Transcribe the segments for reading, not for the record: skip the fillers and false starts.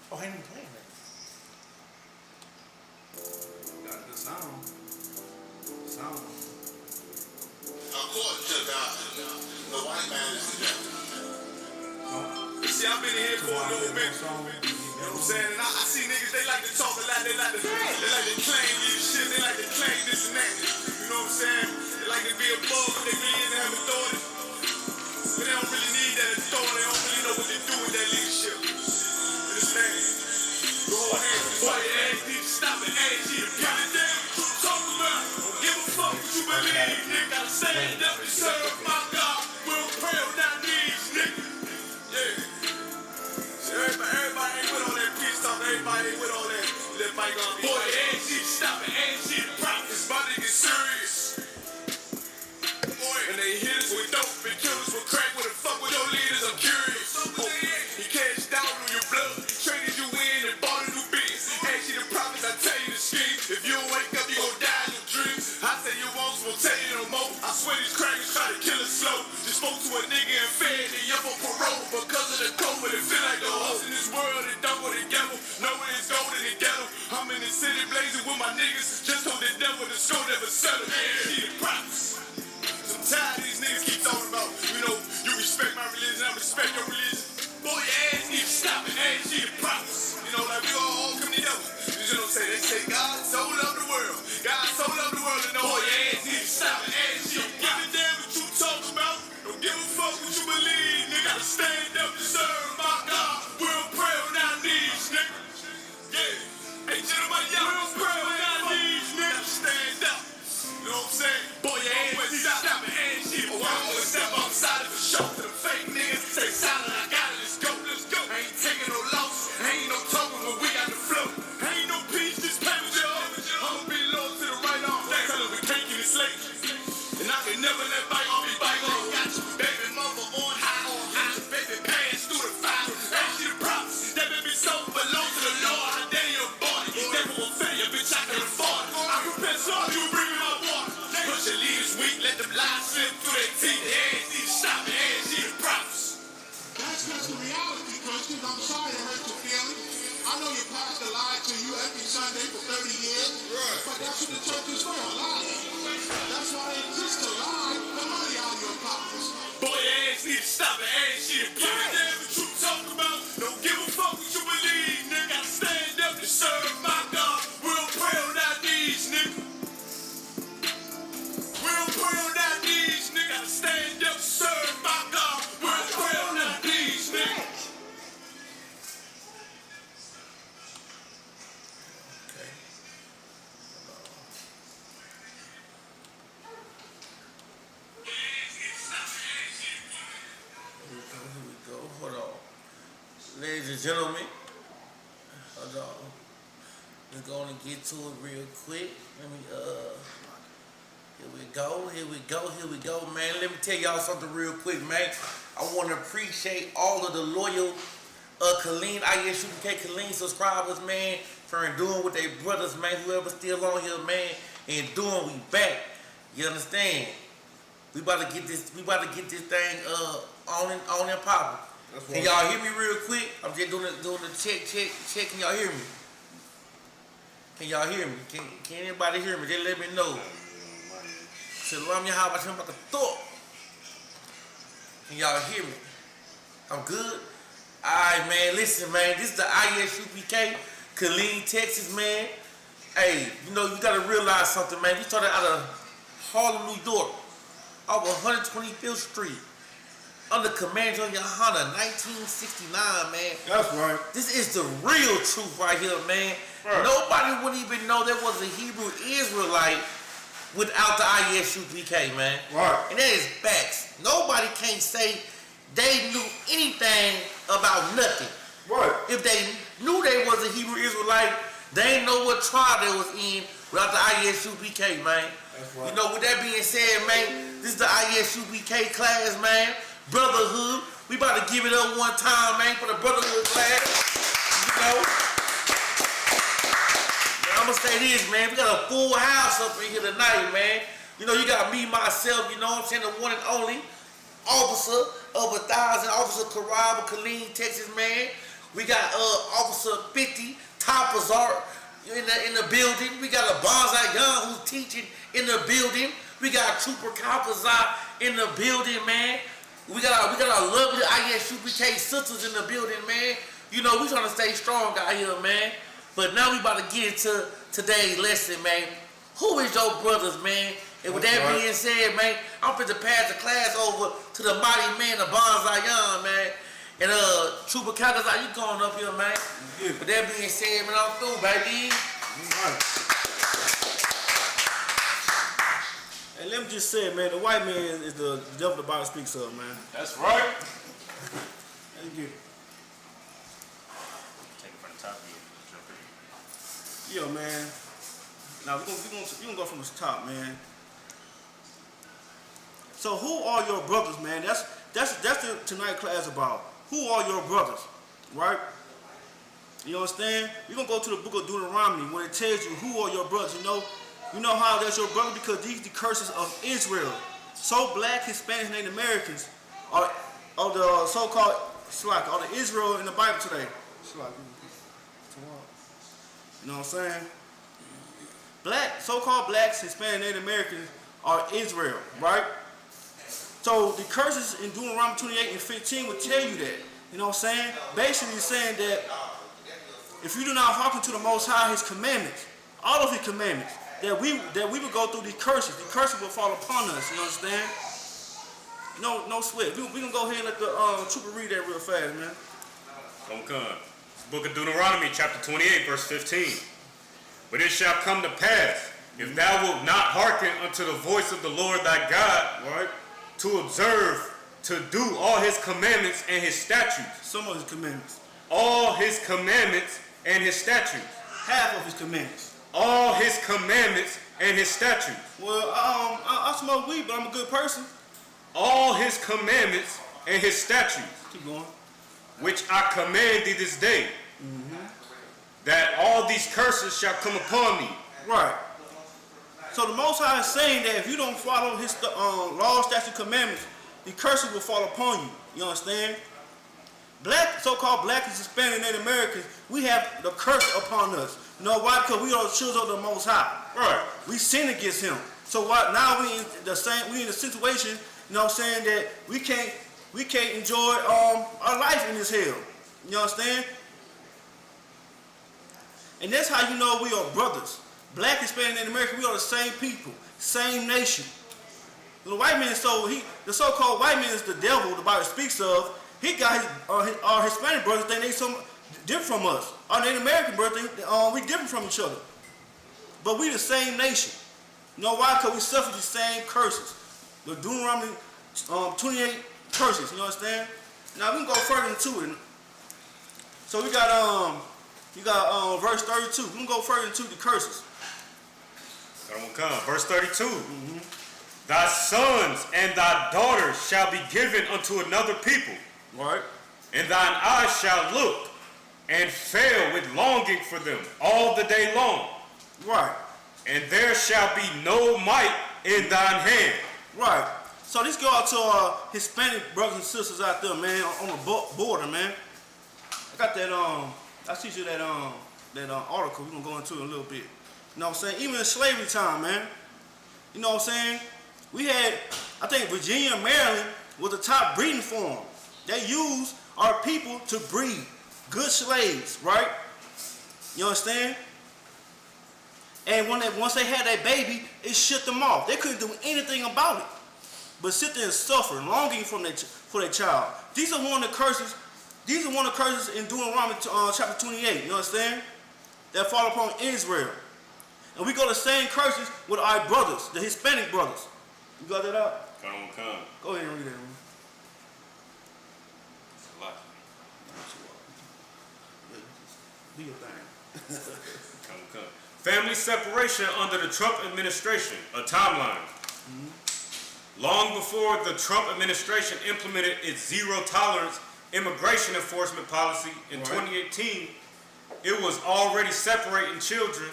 Oh, I ain't even playing that. Got the sound. Sound. According to God, the white man is the devil. See, I've been here for a little minute. You know what I'm saying? And I see niggas, they like to talk a lot. They like to claim this shit. They like to claim this and that. You know what I'm saying? They like to be above what they really in to have authority. But they don't really need that authority. They don't really know what they do with that leadership. Understand? Go ahead, fight your ass, need to stop it, ass, you the damn what you talking about. Don't give a fuck what you believe, nigga. Gotta stand up and serve my God. We'll pray on our knees, nigga. Yeah. See, everybody ain't with all that peace talk. Everybody ain't with all that fight on me. Boy, ass, you stop it, ass, you the prophet. It's about to get serious. Boy, and they hit us with dope and kill us with crack. What the fuck with your leaders? I'm curious. He cashed down on your blood. He traded you in and bought a new biz. Ask you the prophets, I tell you the scheme. If you don't wake up, you gon' die in your dreams. I say you won't, so won't tell you no more. I swear these crackers try to kill us slow. Just spoke to a nigga and fed they up on parole because of the COVID. It feel like the hoes in this world that don't go together. Know where it's going to ghetto. I'm in the city blazing with my niggas. Just told the devil the skull never settle. Man, he the prophets. I'm tired of these niggas keep talking about, you know, you respect my religion, I respect your religion. Boy, your ass need to stop it, ass, she the prophets. You know, like we all come together. You know what I'm saying? They say God so loved the world. God so loved the world, and know boy, your ass need to stop it, ass, she the prophets. Give a damn what you talking about. Don't give a fuck what you believe, nigga. Gotta stand up and serve my God. We'll pray on our knees, nigga. Yeah. Hey, gentlemen, y'all, we'll pray on our knees, nigga. Stand up. You know what I'm saying? Boy, your ass need to stop it, ass, she the prophets. Step outside of the show to the fake niggas. Say silent, I got it, let's go, let's go. I ain't taking no loss, ain't no token when we got the flow. Ain't no peace, just play with y'all. I'ma be low to the right arm. Tell them we can't get it slave. And I can never let bite on me, bite on. Got you, baby mama on high. Baby pants through the fire. Ain't she the prophets? That baby soul belong to the Lord. I dare your body. Never will fail you, bitch, I can afford it. I prepare so you bring me my water. Push your leaves weak, let them lies slip through their teeth. The ass need to stop it, ass, she the prophets. That's just the reality, Christians. I'm sorry to hurt your feelings. I know your pastor lied to you every Sunday for 30 years, but that's what the church is for, lying. That's why it exists to lie, the money out of your pockets. Boy, your ass need to stop it, ass, she the prophets. Damn what you talking about. Don't give a fuck what you believe, nigga. Gotta stand up and serve my God. We'll pray on our knees, nigga. We'll pray on our knees, nigga. Gotta stand up and serve my God. We'll pray on our knees, nigga. Okay. Here we go. Hold on. Ladies and gentlemen, hold on. Let's go on and get to it real quick. Let me, here we go, man. Let me tell y'all something real quick, man. I want to appreciate all of the loyal Isupk subscribers, man, for doing with their brothers, man. Whoever still on here, man, and doing, we back. You understand? We about to get this thing on and popping. Can y'all hear me real quick? I'm just doing the check. Can y'all hear me? Can y'all hear me? Can anybody hear me? Just let me know. Shalom Yahweh, I'm about to thought. Can y'all hear me? I'm good? Alright, man, listen, man. This is the Isupk, Killeen, Texas, man. Hey, you know, you gotta realize something, man. We started out of Harlem, New York, off 125th Street, under Command John Yohana, 1969, man. That's right. This is the real truth right here, man. Right. Nobody would even know there was a Hebrew Israelite without the Isupk, man. Right. And that is facts. Nobody can't say they knew anything about nothing. Right. If they knew they was a Hebrew Israelite, they ain't know what tribe they was in without the Isupk, man. That's right. You know, with that being said, man, this is the Isupk class, man. Brotherhood. We about to give it up one time, man, for the Brotherhood class. You know? I'm gonna say this, man. We got a full house up in here tonight, man. You know, you got me, myself, you know what I'm saying, the one and only officer of 1,000, Officer Caraba, Killeen, Texas, man. We got Officer 50, Top Azar in the building. We got a Bonsai Young who's teaching in the building. We got Trooper Kalkazai in the building, man. We got our lovely ISUPK sisters in the building, man. You know, we trying to stay strong out here, man. But now we about to get into today's lesson, man. Who is your brothers, man? And with that being said, man, I'm finna pass the class over to the mighty man of Bonsai Young, man. And Trooper Kalkazai, you going up here, man. Yeah. With that being said, man, I'm through, baby. Right. And let me just say, man, the white man is the devil the Bible speaks of, man. That's right. Thank you. Take it from the top here. Yo, man. Now we gonna go from the top, man. So who are your brothers, man? That's the tonight class about. Who are your brothers, right? You understand? We're gonna go to the book of Deuteronomy when it tells you who are your brothers. You know how that's your brother, because these are the curses of Israel. So black, Hispanics, Native Americans are the so-called slack, are the Israel in the Bible today. Slack. You know what I'm saying? Black, so-called blacks, Hispanic, Native Americans are Israel, right? So the curses in Deuteronomy 28 and 15 will tell you that. You know what I'm saying? Basically it's saying that if you do not hearken to the Most High, His commandments, all of His commandments, that we would go through these curses. The curses will fall upon us. You understand? No sweat. We gonna go ahead and let the trooper read that real fast, man. Come. Book of Deuteronomy, chapter 28, verse 15. But it shall come to pass, if thou wilt not hearken unto the voice of the Lord thy God, right, to observe, to do all His commandments and His statutes. Some of His commandments. All His commandments and His statutes. Half of His commandments. All His commandments and His statutes. Well, I smoke weed, but I'm a good person. All His commandments and His statutes. Keep going. Which I command thee this day, that all these curses shall come upon thee. Right. So the Most High is saying that if you don't follow His law, statutes, commandments, the curses will fall upon you. You understand? Black, so-called black and Hispanic Native Americans, we have the curse upon us. You know why? Because we are the children of the Most High. Right. We sin against Him. So what? Now we in a situation, you know what I'm saying, that we can't enjoy our life in this hell. You understand? And that's how you know we are brothers. Black, Hispanic, Native American, we are the same people, same nation. The white man, the so-called white man is the devil the Bible speaks of. He got our Hispanic brothers think they some different from us. Our Native American brothers think we different from each other. But we the same nation. You know why? Because we suffer the same curses. The Deuteronomy 28 curses. You understand? Now we can go further into it. So we got verse 32. We can go further into the curses. Come. Verse 32. Thy sons and thy daughters shall be given unto another people. Right. And thine eyes shall look and fail with longing for them all the day long. Right. And there shall be no might in thine hand. Right. So this go out to our Hispanic brothers and sisters out there, man, on the border, man. I got that I see you that article we're gonna go into in a little bit. You know what I'm saying? Even in slavery time, man. You know what I'm saying? We had, I think Virginia and Maryland was the top breeding farm. They used our people to breed good slaves, right? You understand? And once they had that baby, it shut them off. They couldn't do anything about it, but sit there and suffer, longing for their child. These are one of the curses. These are one of the curses in Deuteronomy chapter 28. You understand? That fall upon Israel. And we go the same curses with our brothers, the Hispanic brothers. You got that up? Come. Go ahead and read that one. It's a lot. Do your thing. Come. Family separation under the Trump administration, a timeline. Long before the Trump administration implemented its zero tolerance immigration enforcement policy in 2018, it was already separating children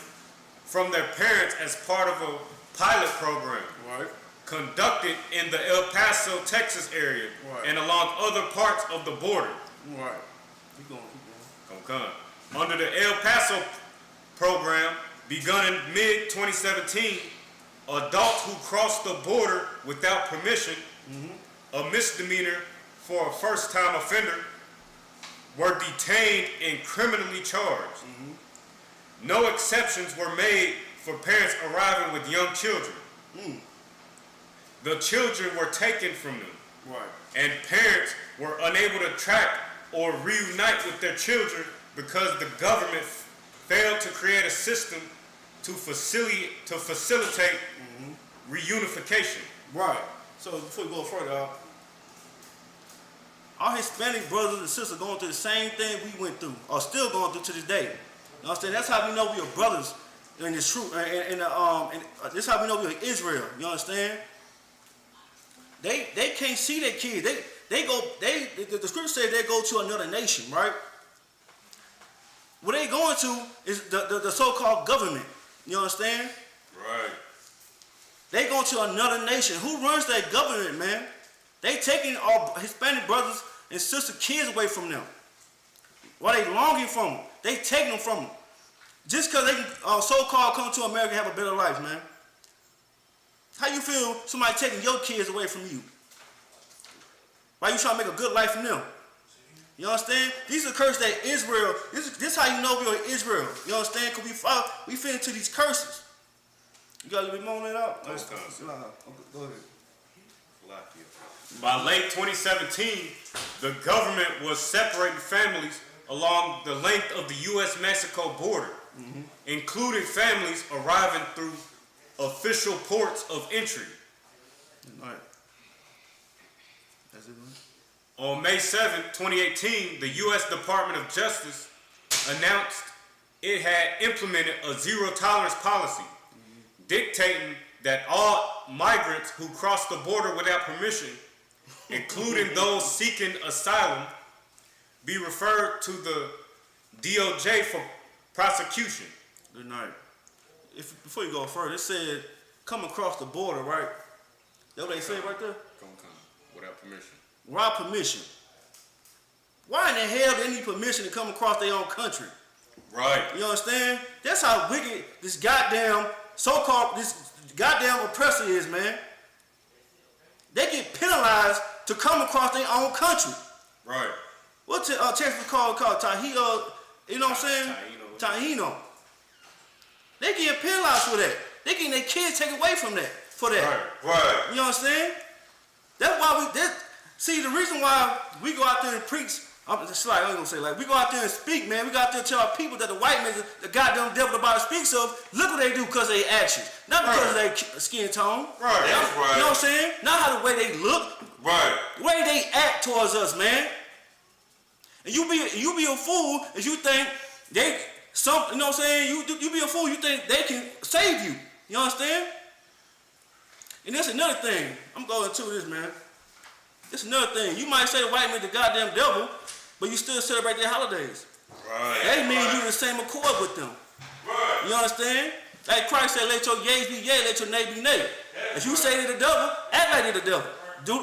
from their parents as part of a pilot program conducted in the El Paso, Texas area and along other parts of the border. Right. Keep going. Under the El Paso program, begun in mid-2017, adults who cross the border without permission, a misdemeanor for a first-time offender, were detained and criminally charged. No exceptions were made for parents arriving with young children. The children were taken from them, and parents were unable to track or reunite with their children because the government failed to create a system to facilitate reunification. Right. So before we go further, our Hispanic brothers and sisters going through the same thing we went through, or still going through to this day. You know what I'm saying? That's how we know we are brothers in this truth. This is how we know we are Israel. You understand? They can't see their kids. The scripture says they go to another nation, right? What they going to is the so-called government. You understand? Right. They going to another nation. Who runs that government, man? They taking our Hispanic brothers and sister kids away from them. While they longing from them, they taking them from them. Just because they so-called come to America and have a better life, man. How you feel somebody taking your kids away from you? Why you trying to make a good life from them? You understand? These are curses that Israel, this is how you know we are Israel. You understand? Because we fit into these curses. You got a little bit more on that out? Go ahead. By late 2017, the government was separating families along the length of the U.S.-Mexico border, including families arriving through official ports of entry. All right. That's it, man. On May 7, 2018, the U.S. Department of Justice announced it had implemented a zero-tolerance policy, dictating that all migrants who cross the border without permission, including those seeking asylum, be referred to the DOJ for prosecution. Good night. Before you go further, it said come across the border, right? That's what they say right there? Come, without permission. Without permission. Why in the hell do they need permission to come across their own country? Right. You understand? That's how wicked this goddamn oppressor is, man. They get penalized to come across their own country. Right. What Texas called Tahino, you know what I'm saying? Tahino. They get penalized for that. They getting their kids taken away from that. For that. Right. You understand? That's why see, the reason why we go out there and preach, I ain't gonna say like, we go out there and speak, man. We go out there and tell our people that the white man, the goddamn devil the Bible speaks of, look what they do because of their actions. Not because of their skin tone. Right. That's right. You know what I'm saying? Not how the way they look. Right. The way they act towards us, man. And you be a fool if you think you know what I'm saying? You be a fool, you think they can save you. You understand? And that's another thing. I'm going to this, man. It's another thing. You might say the white man the goddamn devil, but you still celebrate their holidays. Right. That means you in the same accord with them. Right. You understand? Like Christ said, let your yeas be yea, let your nay be nay. If you say they're the devil, act like they're the devil.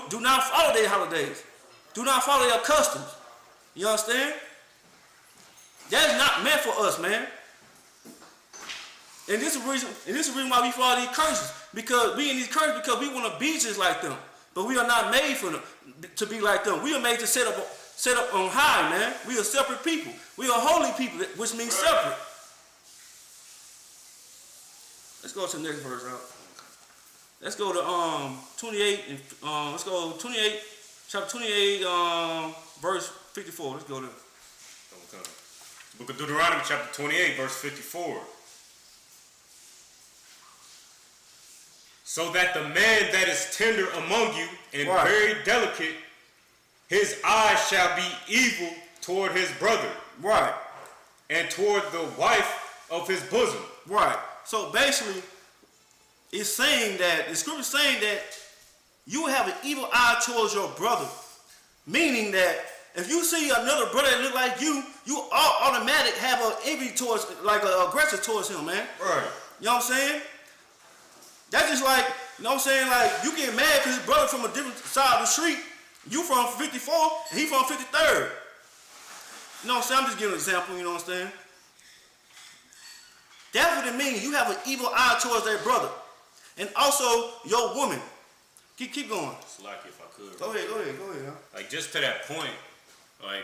Do not follow their holidays. Do not follow their customs. You understand? That's not meant for us, man. And this is the reason why we follow these curses. Because we in these curses because we want to be just like them. But we are not made for them to be like them. We are made to set up on high, man. We are separate people. We are holy people, which means separate. Let's go to the next verse out. Let's go to 28 and let's go 28, chapter 28, verse 54. Let's go there. Okay. Book of Deuteronomy, chapter 28, verse 54. So that the man that is tender among you and very delicate, his eyes shall be evil toward his brother. Right. And toward the wife of his bosom. Right. So basically, it's saying that, the scripture is saying that you have an evil eye towards your brother. Meaning that if you see another brother that look like you automatic have an envy towards, like an aggressor towards him, man. Right. You know what I'm saying? That's just like, you know what I'm saying? Like, you get mad because his brother from a different side of the street. You from 54, and he from 53rd. You know what I'm saying? I'm just giving an example, you know what I'm saying? That's what it means. You have an evil eye towards their brother. And also your woman. Keep going. Slack if I could. Go ahead. Huh? Like, just to that point, like,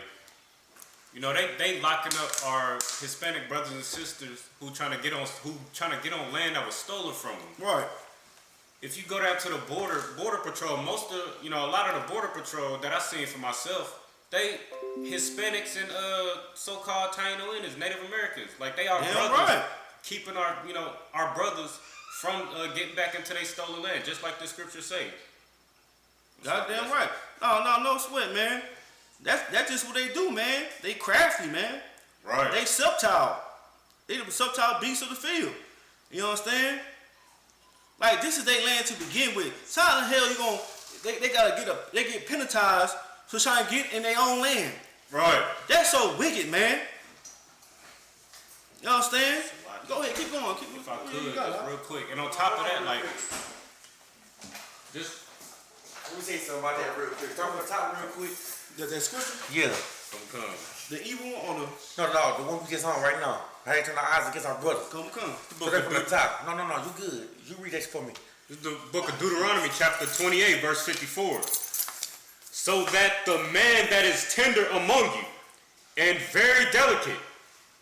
you know, they locking up our Hispanic brothers and sisters who trying to get on land that was stolen from them. Right. If you go down to the border patrol, a lot of the border patrol that I seen for myself, they Hispanics and so-called Tainoians, Native Americans, like they are brothers, right. keeping our brothers from getting back into their stolen land, just like the scriptures say. Goddamn right. No sweat, man. That's just what they do, man. They crafty, man. Right. They subtile. They the subtile beasts of the field. You understand? Like, this is their land to begin with. So how the hell you gonna? They gotta they get penalized to try and get in their own land. Right. That's so wicked, man. You understand? Go ahead, keep going. If I could, just real quick. And on top of that, like, just. Let me say something about that real quick. Talk about the top real quick. That scripture? Yeah. Come. The evil one or the... No, the one we just on right now. I ain't turn our eyes against our brother. Come. So that's from the top. No, you good. You read that for me. This is the book of Deuteronomy, chapter 28, verse 54. So that the man that is tender among you and very delicate,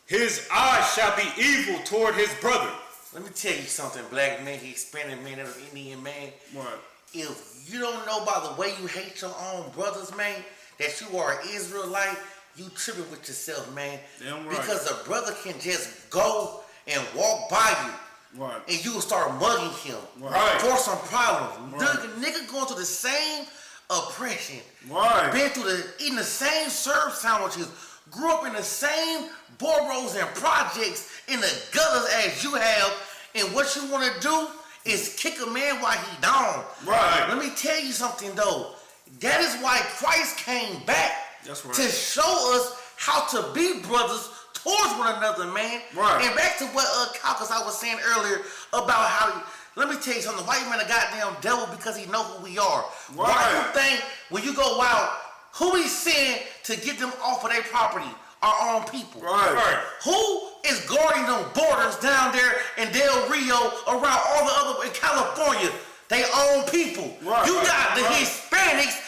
his eyes shall be evil toward his brother. Let me tell you something, black man, Hispanic man, and Indian man. Right. If you don't know by the way you hate your own brothers, man, that you are an Israelite, you tripping with yourself, man. Damn right. Because a brother can just go and walk by you. Right. And you will start mugging him. Right. For some problems. Right. The nigga going through the same oppression. Right. Been through eating the same serve sandwiches. Grew up in the same boroughs and projects in the gutters as you have. And what you want to do is kick a man while he down. Right. Let me tell you something though. That is why Christ came back. That's right. To show us how to be brothers towards one another, man. Right. And back to what Caucus I was saying earlier about how let me tell you something, the white man a goddamn devil because he know who we are. Right. Why you think when you go out, who he send to get them off of their property? Our own people. Right. Who is guarding them borders down there in Del Rio, around all the other in California? They own people. Right. You got the Hispanics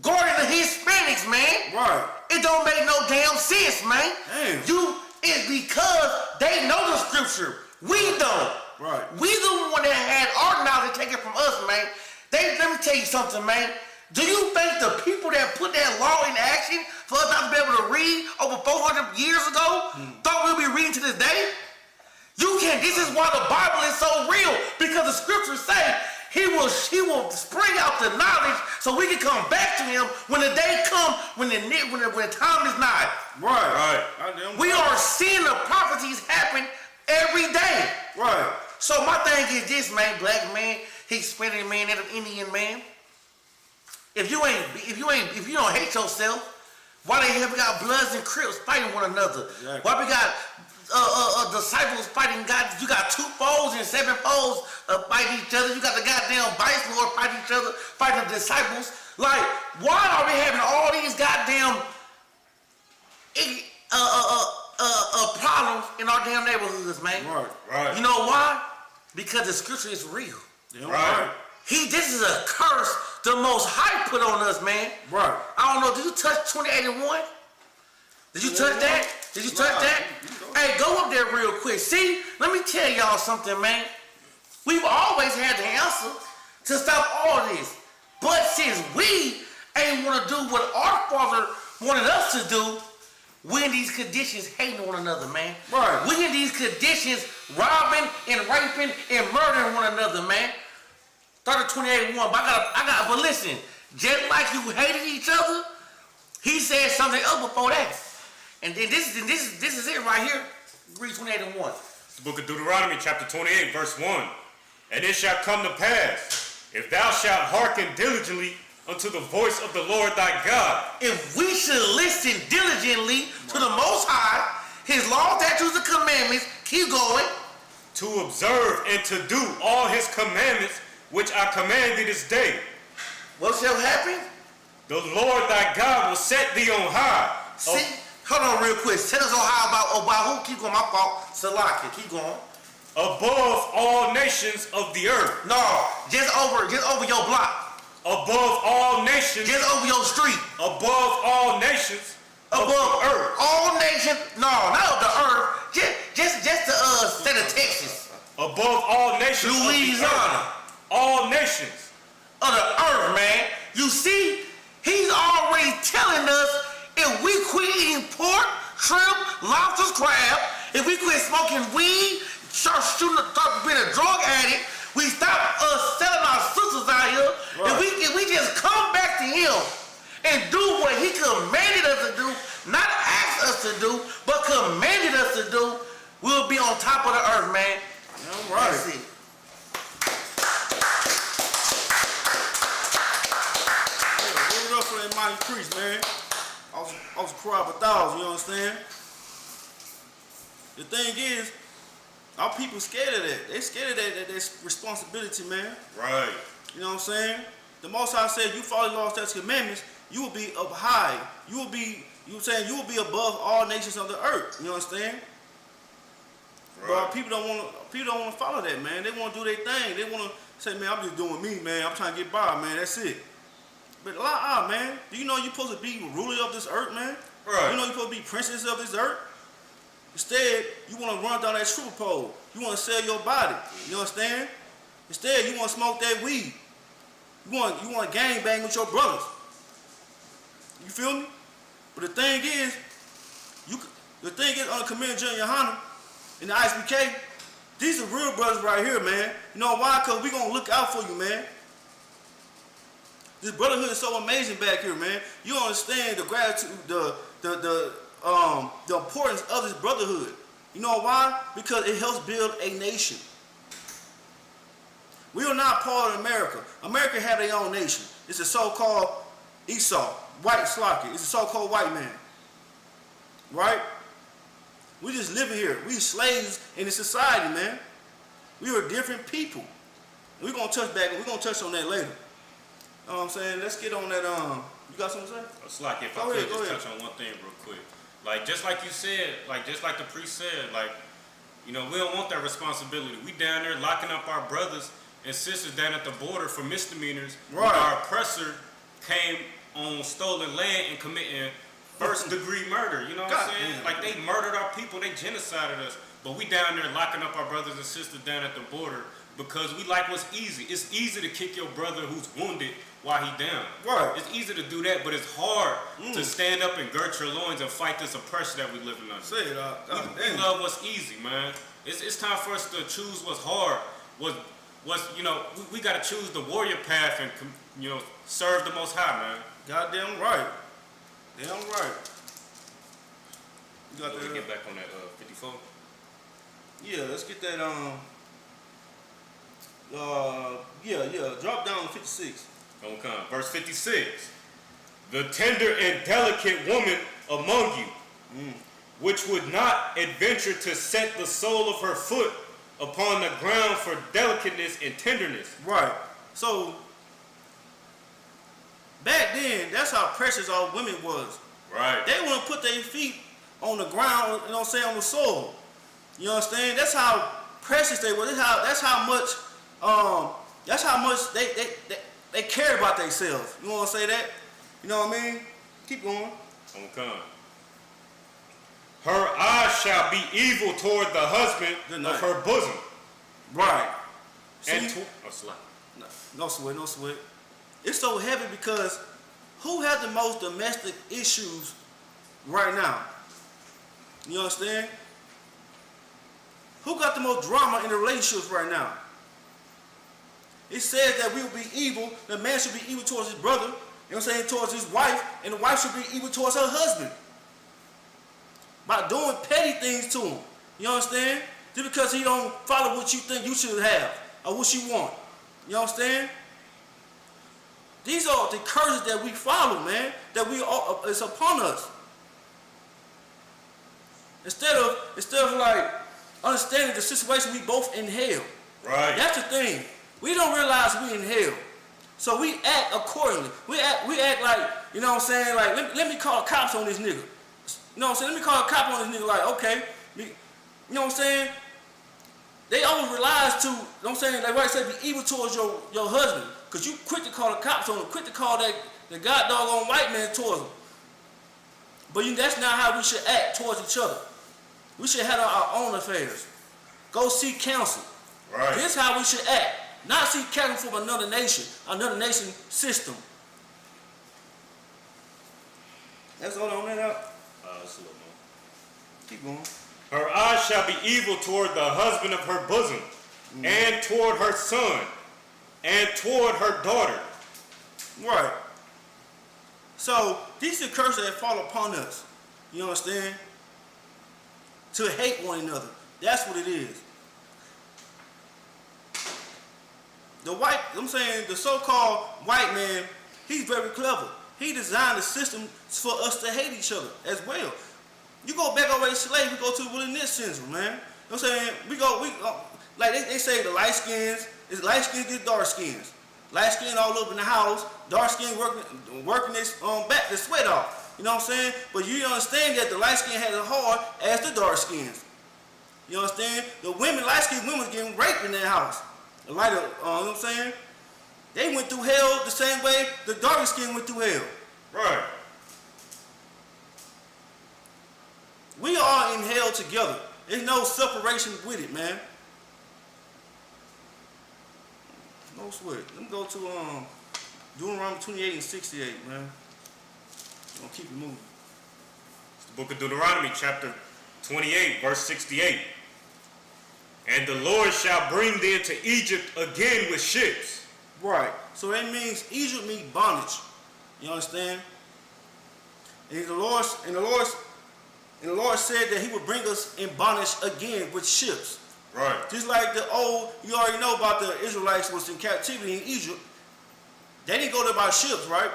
guarding the Hispanics, man. Right. It don't make no damn sense, man. Damn. It's because they know the scripture. We don't. Right. We the one that had our knowledge taken from us, man. Let me tell you something, man. Do you think the people that put that law in action for us not to be able to read over 400 years ago thought we'll be reading to this day? You can't. This is why the Bible is so real, because the scriptures say he will spring out the knowledge so we can come back to him when the day comes, when the time is nigh. Right. We are seeing the prophecies happen every day. Right. So my thing is this, man, black man, Hispanic man, and Indian man. If you don't hate yourself, why the hell we got Bloods and Crips fighting one another? Exactly. Why we got disciples fighting God? You got 2 foes and 7 foes fighting each other. You got the goddamn Vice Lord fighting each other, fighting the disciples. Like, why are we having all these goddamn problems in our damn neighborhoods, man? Right. You know why? Because the scripture is real. Right. This is a curse the Most High put on us, man. Right. I don't know, did you touch 2081? Did you touch that? Did you touch that? Hey, go up there real quick. See, let me tell y'all something, man. We've always had the answer to stop all this. But since we ain't want to do what our Father wanted us to do, we in these conditions hating one another, man. Right. We in these conditions robbing and raping and murdering one another, man. 30-28-1, but listen, just like you hated each other, he said something else before that. And then this is it right here. Read 28-1. The book of Deuteronomy, chapter 28, verse 1. And it shall come to pass, if thou shalt hearken diligently unto the voice of the Lord thy God. If we should listen diligently to the Most High, his laws, statutes, and commandments, keep going. To observe and to do all his commandments, which I command thee this day. What shall happen? The Lord thy God will set thee on high. See, Hold on real quick. Tell us about who? Keep going. My fault. Salaki. Keep going. Above all nations of the earth. No, just over your block. Above all nations. Just over your street. Above all nations. Above the earth. all nations. No, not of the earth. Just the state of Texas. Above all nations. Louisiana. Of the earth. All nations. Of the earth, man. You see, he's already telling us if we quit eating pork, shrimp, lobsters, crab, if we quit smoking weed, start being a drug addict, we stop selling our sisters out here, right. If we just come back to him and do what he commanded us to do, not asked us to do, but commanded us to do, we'll be on top of the earth, man. All right. That's it. Give it up for that mighty priest, man. I was crying for thousands, you understand? The thing is, our people scared of that. They scared of that responsibility, man. Right. You know what I'm saying? The Most High said, you follow the laws, statutes, commandments, you will be up high. You will be above all nations of the earth. You understand? Right. But people don't want to follow that, man. They want to do their thing. They want to say, man, I'm just doing me, man. I'm trying to get by, man. That's it. But man, do you know you're supposed to be ruler of this earth, man? Right. You know you're supposed to be princess of this earth? Instead, you want to run down that stripper pole. You want to sell your body. You understand? Instead, you want to smoke that weed. You want to gang bang with your brothers. You feel me? But the thing is, under Commander General Yohana in the Isupk, these are real brothers right here, man. You know why? Because we going to look out for you, man. This brotherhood is so amazing back here, man. You don't understand the gratitude, the importance of this brotherhood. You know why? Because it helps build a nation. We are not part of America. America have their own nation. It's a so-called Esau, white Slocky. It's a so-called white man. Right? We just living here. We slaves in this society, man. We are different people. We're gonna touch back. We're gonna touch on that later. You know what I'm saying? Let's get on that. You got something to say? It's like if I could just touch on one thing real quick. Like just like you said, just like the priest said, we don't want that responsibility. We down there locking up our brothers and sisters down at the border for misdemeanors. Right. Our oppressor came on stolen land and committing first-degree murder. You know what I'm saying? Damn. Like they murdered our people, they genocided us. But we down there locking up our brothers and sisters down at the border because we like what's easy. It's easy to kick your brother who's wounded while he down. Right. It's easy to do that, but it's hard to stand up and gird your loins and fight this oppression that we living under. Say it, we love what's easy, man. It's time for us to choose what's hard. We got to choose the warrior path and serve the Most High, man. Goddamn right. Damn right. You got So that? we get back on that 54. Yeah, let's get that. Drop down to 56. Okay, verse 56. The tender and delicate woman among you, which would not adventure to set the sole of her foot upon the ground for delicateness and tenderness. Right. So back then, that's how precious our women was. Right. They want to put their feet on the ground, you know what I'm saying, on the soil. You understand? That's how precious they were. That's how much they care about themselves. You want to say that? You know what I mean? Keep going. Okay. Her eyes shall be evil toward the husband of her bosom. Right. And See? no sweat. No sweat. It's so heavy because who has the most domestic issues right now? You understand? Who got the most drama in the relationships right now? It says that we will be evil, the man should be evil towards his brother, you know what I'm saying, towards his wife, and the wife should be evil towards her husband. By doing petty things to him. You understand? Just because he don't follow what you think you should have, or what you want. You understand? These are the curses that we follow, man, that it's upon us. Instead of like understanding the situation we both in hell. Right. That's the thing. We don't realize we in hell. So we act accordingly. We act like, you know what I'm saying, like, let me call cops on this nigga. You know what I'm saying? Let me call a cop on this nigga. Like, okay, you know what I'm saying? They always realize to, you know what I'm saying? Like what I said, be evil towards your husband, cause you quick to call the cops on him, quick to call the god doggone white man towards him. But that's not how we should act towards each other. We should handle our own affairs. Go seek counsel. Right. This is how we should act. Not seek counsel from another nation system. That's all on that out. That's a little more. Keep going. Her eyes shall be evil toward the husband of her bosom, and toward her son, and toward her daughter. Right. So these are curses that fall upon us. You understand? To hate one another. That's what it is. The so-called white man, he's very clever. He designed a system for us to hate each other as well. You go back over to slavery, we go to the wilderness syndrome, man. You know what I'm saying? We go like they say the light skins, it's light skins get dark skins. Light skin all up in the house, dark skin working this back the sweat off. You know what I'm saying? But you understand that the light skin has it hard as the dark skins. You understand? The light skinned women getting raped in their house. You know what I'm saying? They went through hell the same way the dark skin went through hell. Right. We are in hell together. There's no separation with it, man. No sweat. Let me go to Deuteronomy 28 and 68, man. I'm gonna keep it moving. It's the book of Deuteronomy, chapter 28, verse 68. And the Lord shall bring thee into Egypt again with ships. Right. So that means Egypt means bondage. You understand? And the Lord said that he would bring us in bondage again with ships. Right. Just like you already know about the Israelites was in captivity in Egypt. They didn't go there by ships, right?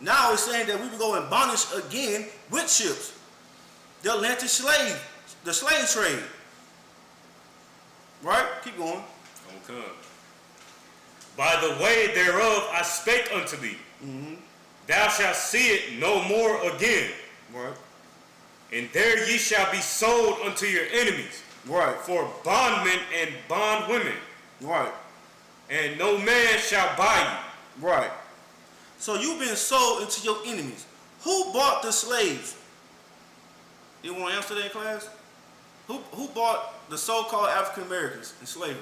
Now it's saying that we would go in bondage again with ships. The Atlantic the slave trade. Right? Keep going. Okay. By the way thereof I spake unto thee. Mm-hmm. Thou shalt see it no more again. Right. And there ye shall be sold unto your enemies. Right. For bondmen and bondwomen. Right. And no man shall buy you. Right. So you've been sold into your enemies. Who bought the slaves? You want to answer that in class? Who bought the so-called African Americans in slavery?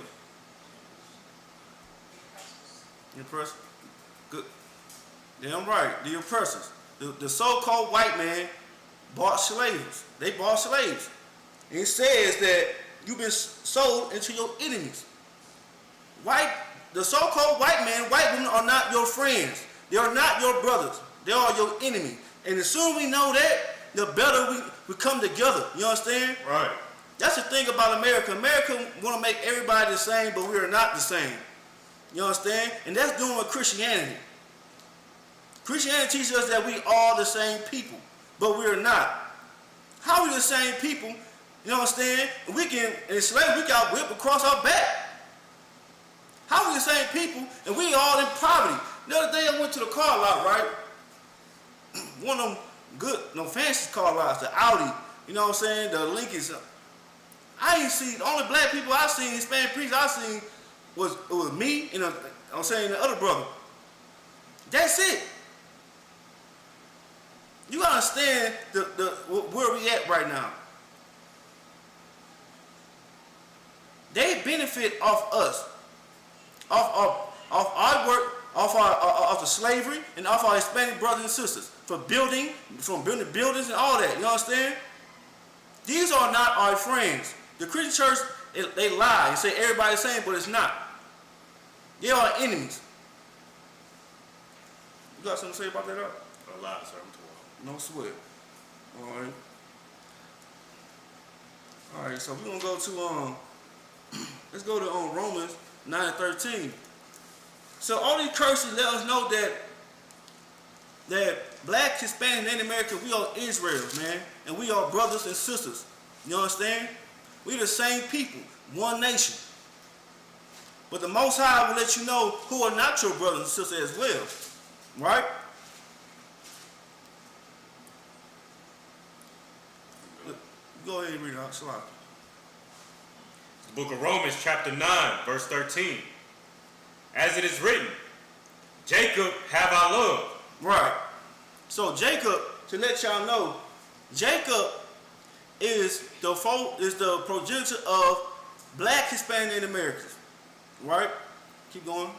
The oppressors. Good. Damn right. The oppressors. The so-called white man bought slaves. They bought slaves. And it says that you've been sold into your enemies. The so-called white man, white women are not your friends. They are not your brothers. They are your enemy. And the sooner we know that, the better we come together. You understand? Right. That's the thing about America. America want to make everybody the same, but we are not the same. You understand? And that's doing with Christianity. Christianity teaches us that we are the same people, but we are not. How are we the same people? You understand? We can enslave, we got whipped across our back. How are we the same people and we all in poverty? The other day I went to the car lot, right? One of them good, fancy car lots, the Audi, you know what I'm saying, the Lincolns. I ain't seen, the only black people I seen, Hispanic priests I seen was me and the other brother. That's it. You gotta understand where we at right now. They benefit off us, off our work, off the slavery, and off our Hispanic brothers and sisters from building buildings and all that. You understand? These are not our friends. The Christian church, they lie and say everybody's the same, but it's not. They are enemies. You got something to say about that? A lot, sir. No sweat. All right. All right. So we're gonna go to let's go to Romans 9:13. So all these curses let us know that black, Hispanic, and Native American, we are Israel, man, and we are brothers and sisters. You understand? We the same people, one nation. But the Most High will let you know who are not your brothers and sisters as well, right? Go ahead and read it out. Salaki. The book of Romans, chapter 9, verse 13. As it is written, Jacob have I loved. Right. So Jacob, to let y'all know, Jacob is the progenitor of black, Hispanic, and Americans. Right? Keep going.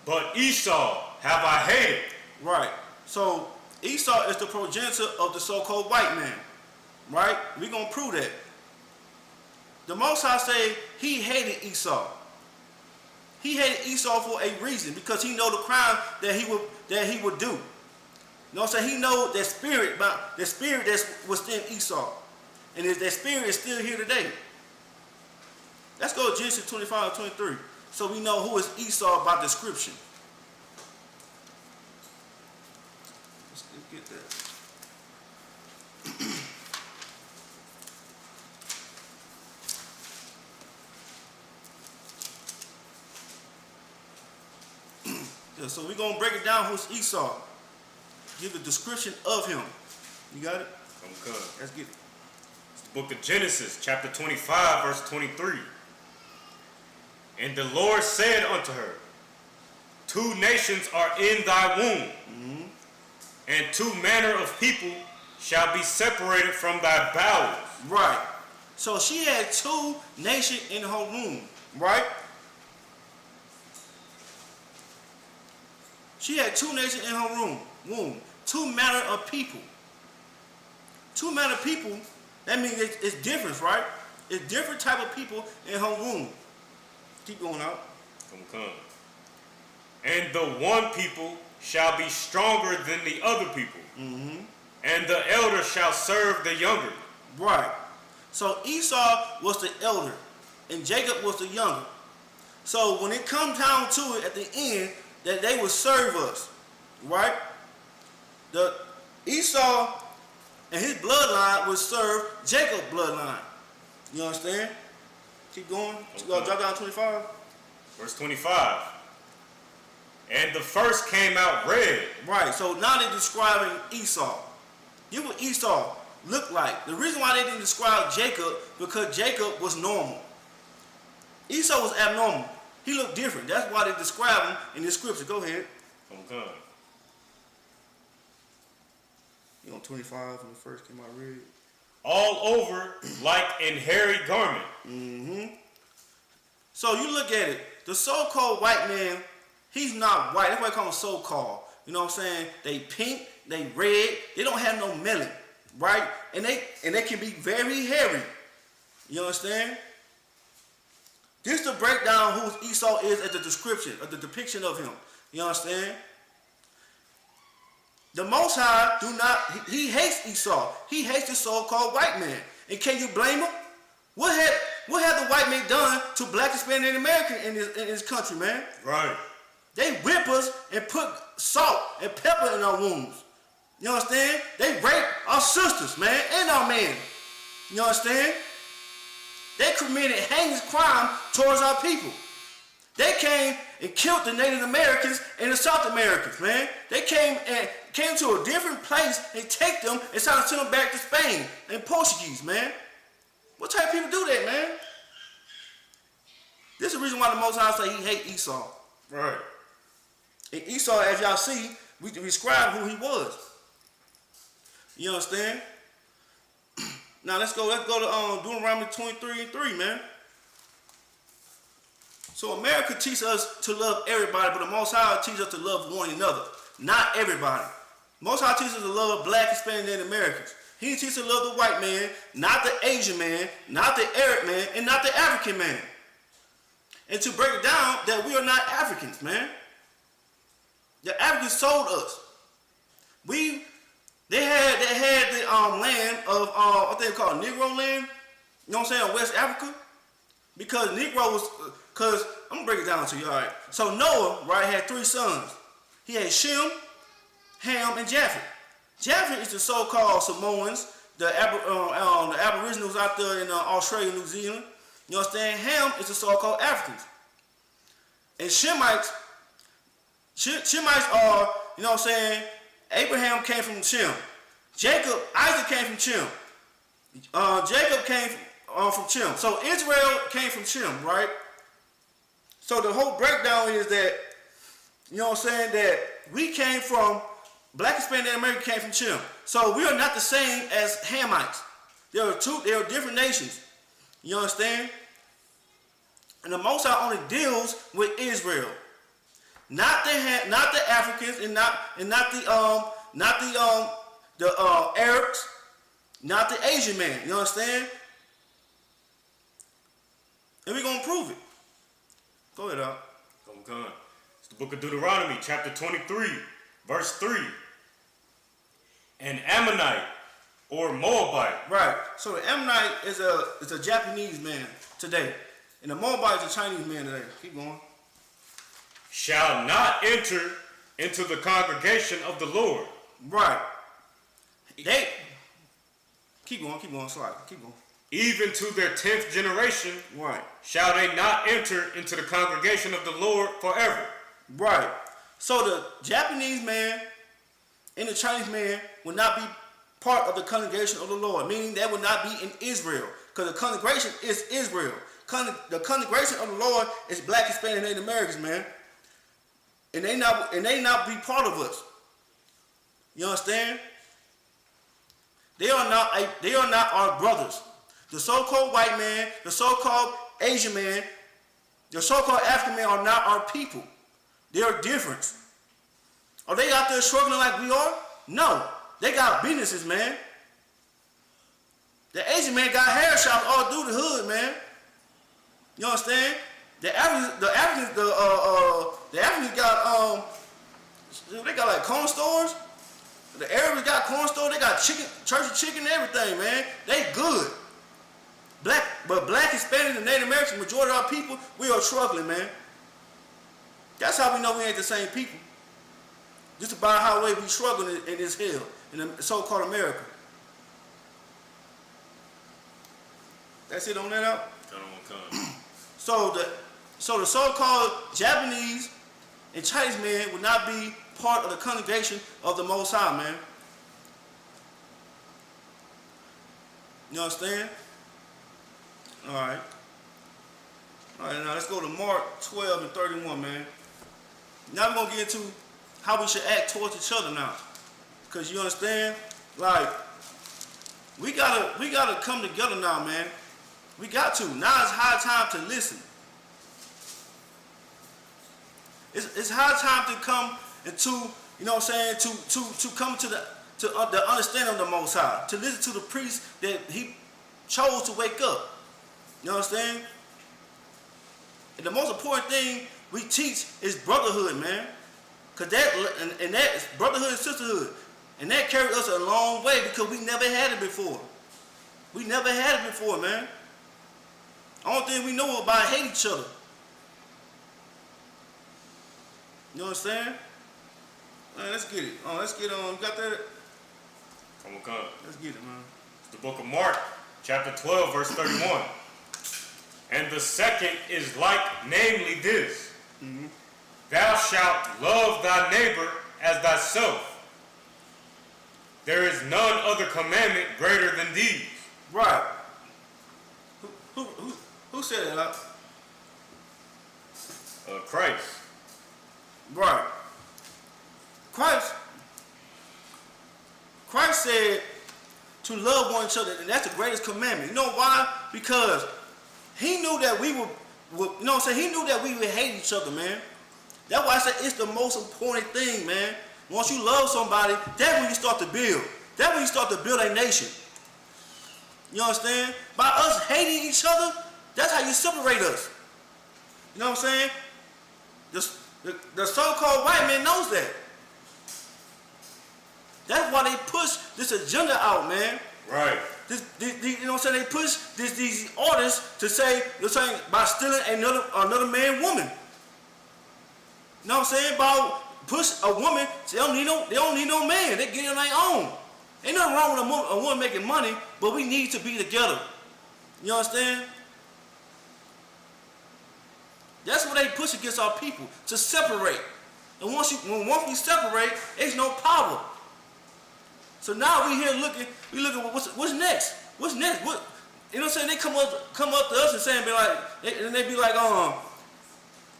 But Esau have I hated. Right. So Esau is the progenitor of the so-called white man. Right? We're going to prove that. The Most High say he hated Esau. He hated Esau for a reason, because he know the crime that he would do. You know what I'm saying? He know that spirit that was in Esau. And that spirit is still here today. Let's go to Genesis 25 and 23. So we know who is Esau by description. Let's get that. Yeah, so we're going to break it down who's Esau. Give a description of him. You got it? I'm good. Let's get it. It's the book of Genesis, chapter 25, verse 23. And the Lord said unto her, 2 nations are in thy womb, and 2 manner of people shall be separated from thy bowels. Right. So she had 2 nations in her womb. Right? She had 2 nations in her womb. 2 manner of people. 2 manner of people, that means it's different, right? It's different type of people in her womb. Keep going out. Come. And the one people shall be stronger than the other people. And the elder shall serve the younger. Right. So Esau was the elder, and Jacob was the younger. So when it comes down to it at the end, that they will serve us, right? The Esau and his bloodline will serve Jacob's bloodline. You understand? Keep going. Okay. Drop down 25. Verse 25. And the first came out red. Right. So now they're describing Esau. This what Esau looked like. The reason why they didn't describe Jacob, because Jacob was normal. Esau was abnormal. He looked different. That's why they describe him in the scripture. Go ahead. Okay. You on 25 when the first came out red. All over like an hairy garment. So you look at it. The so-called white man, he's not white. That's why they call him so-called. You know what I'm saying? They pink, they red. They don't have no melanin, right? And they can be very hairy. You understand? This to break down who Esau is at the description, or the depiction of him. You understand? The Most High he hates Esau. He hates the so-called white man. And can you blame him? What had the white man done to black, Hispanic, and American in this country, man? Right. They whip us and put salt and pepper in our wounds. You understand? They rape our sisters, man, and our men. You understand? They committed heinous crime towards our people. They came and killed the Native Americans and the South Americans, man. They came to a different place and take them and try to send them back to Spain and Portuguese, man. What type of people do that, man? This is the reason why the Most High say he hate Esau. Right. And Esau, as y'all see, we describe who he was. You understand? Now let's go to Deuteronomy 23:3, man. So America teaches us to love everybody, but the Most High teaches us to love one another. Not everybody. Most High teaches us to love black, Hispanic, and Americans. He teaches us to love the white man, not the Asian man, not the Arab man, and not the African man. And to break it down, that we are not Africans, man. The Africans sold us. They had the land of what they call Negro land. You know what I'm saying? West Africa, because Negro was. Because I'm gonna break it down to you. All right. So Noah, right, had 3 sons. He had Shem, Ham, and Japheth. Japheth is the so-called Samoans, the Aboriginals out there in Australia, New Zealand. You understand? Ham is the so-called Africans. And Shemites are, you know what I'm saying? Abraham came from Shem. Isaac came from Shem. Jacob came from Shem. So Israel came from Shem, right? So the whole breakdown is that, you know what I'm saying, that we came from, Black, Hispanic, and American came from Shem. So we are not the same as Hamites. They are different nations. You understand? And the Most High only deals with Israel, not the Africans, and not the Arabs, not the Asian man. You understand? And we're gonna prove it. Go ahead, Al. Come. It's the book of Deuteronomy, chapter 23, verse 3. An Ammonite or Moabite. Right. So the Ammonite is a Japanese man today, and the Moabite is a Chinese man today. Keep going. Shall not enter into the congregation of the Lord. Right. They keep going, slide. Keep going. Even to their 10th generation, Right. shall they not enter into the congregation of the Lord forever. Right. So the Japanese man and the Chinese man will not be part of the congregation of the Lord, meaning they will not be in Israel, because the congregation is Israel. The congregation of the Lord is Black, Hispanic, and Native Americans, man, and they not be part of us. You understand? They are not our brothers. The so-called white man, the so-called Asian man, the so-called African man are not our people. They are different. Are they out there struggling like we are? No. They got businesses, man. The Asian man got hair shops all through the hood, man. You understand? The Africans got they got like corn stores. The Arabs got corn stores. They got chicken, church chicken, and everything, man. They good. Black, Hispanic, and Native American, majority of our people, we are struggling, man. That's how we know we ain't the same people. Just about how we struggling in this hell, in the so-called America. That's it on that out? Come. So the so-called Japanese and Chinese men will not be part of the congregation of the Most High, man. You understand? All right, now let's go to Mark 12 and 31, man. Now we're going to get into how we should act towards each other now. Because you understand? Like, we gotta come together now, man. We got to. Now it's high time to listen. It's high time to come into, you know what I'm saying, to come to the understanding of the Most High, to listen to the priest that he chose to wake up. You understand? And the most important thing we teach is brotherhood, man. Cause that is brotherhood and sisterhood. And that carried us a long way because we never had it before. We never had it before, man. Only thing we know about hate each other. You understand? Man, let's get it. Let's get on. You got that? Come. Let's get it, man. It's the book of Mark, chapter 12, verse 31. And the second is like, namely this. Mm-hmm. Thou shalt love thy neighbor as thyself. There is none other commandment greater than these. Right. Who said that? Christ. Right. Christ said to love one another, and that's the greatest commandment. You know why? Because he knew that we would, you know what I'm saying? He knew that we would hate each other, man. That's why I said it's the most important thing, man. Once you love somebody, that's when you start to build. That's when you start to build a nation. You understand? By us hating each other, that's how you separate us. You know what I'm saying? The so-called white man knows that. That's why they push this agenda out, man. Right. You know what I'm saying? They push these orders to say, they're saying by stealing another man, woman. You know what I'm saying? About push a woman, they don't need no man. They get it on their own. Ain't nothing wrong with a woman making money, but we need to be together. You understand? That's what they push against our people, to separate. And once we separate, there's no power. So now we here looking what's next? What's next? What, you know what I'm saying? They come up to us and saying, they be like,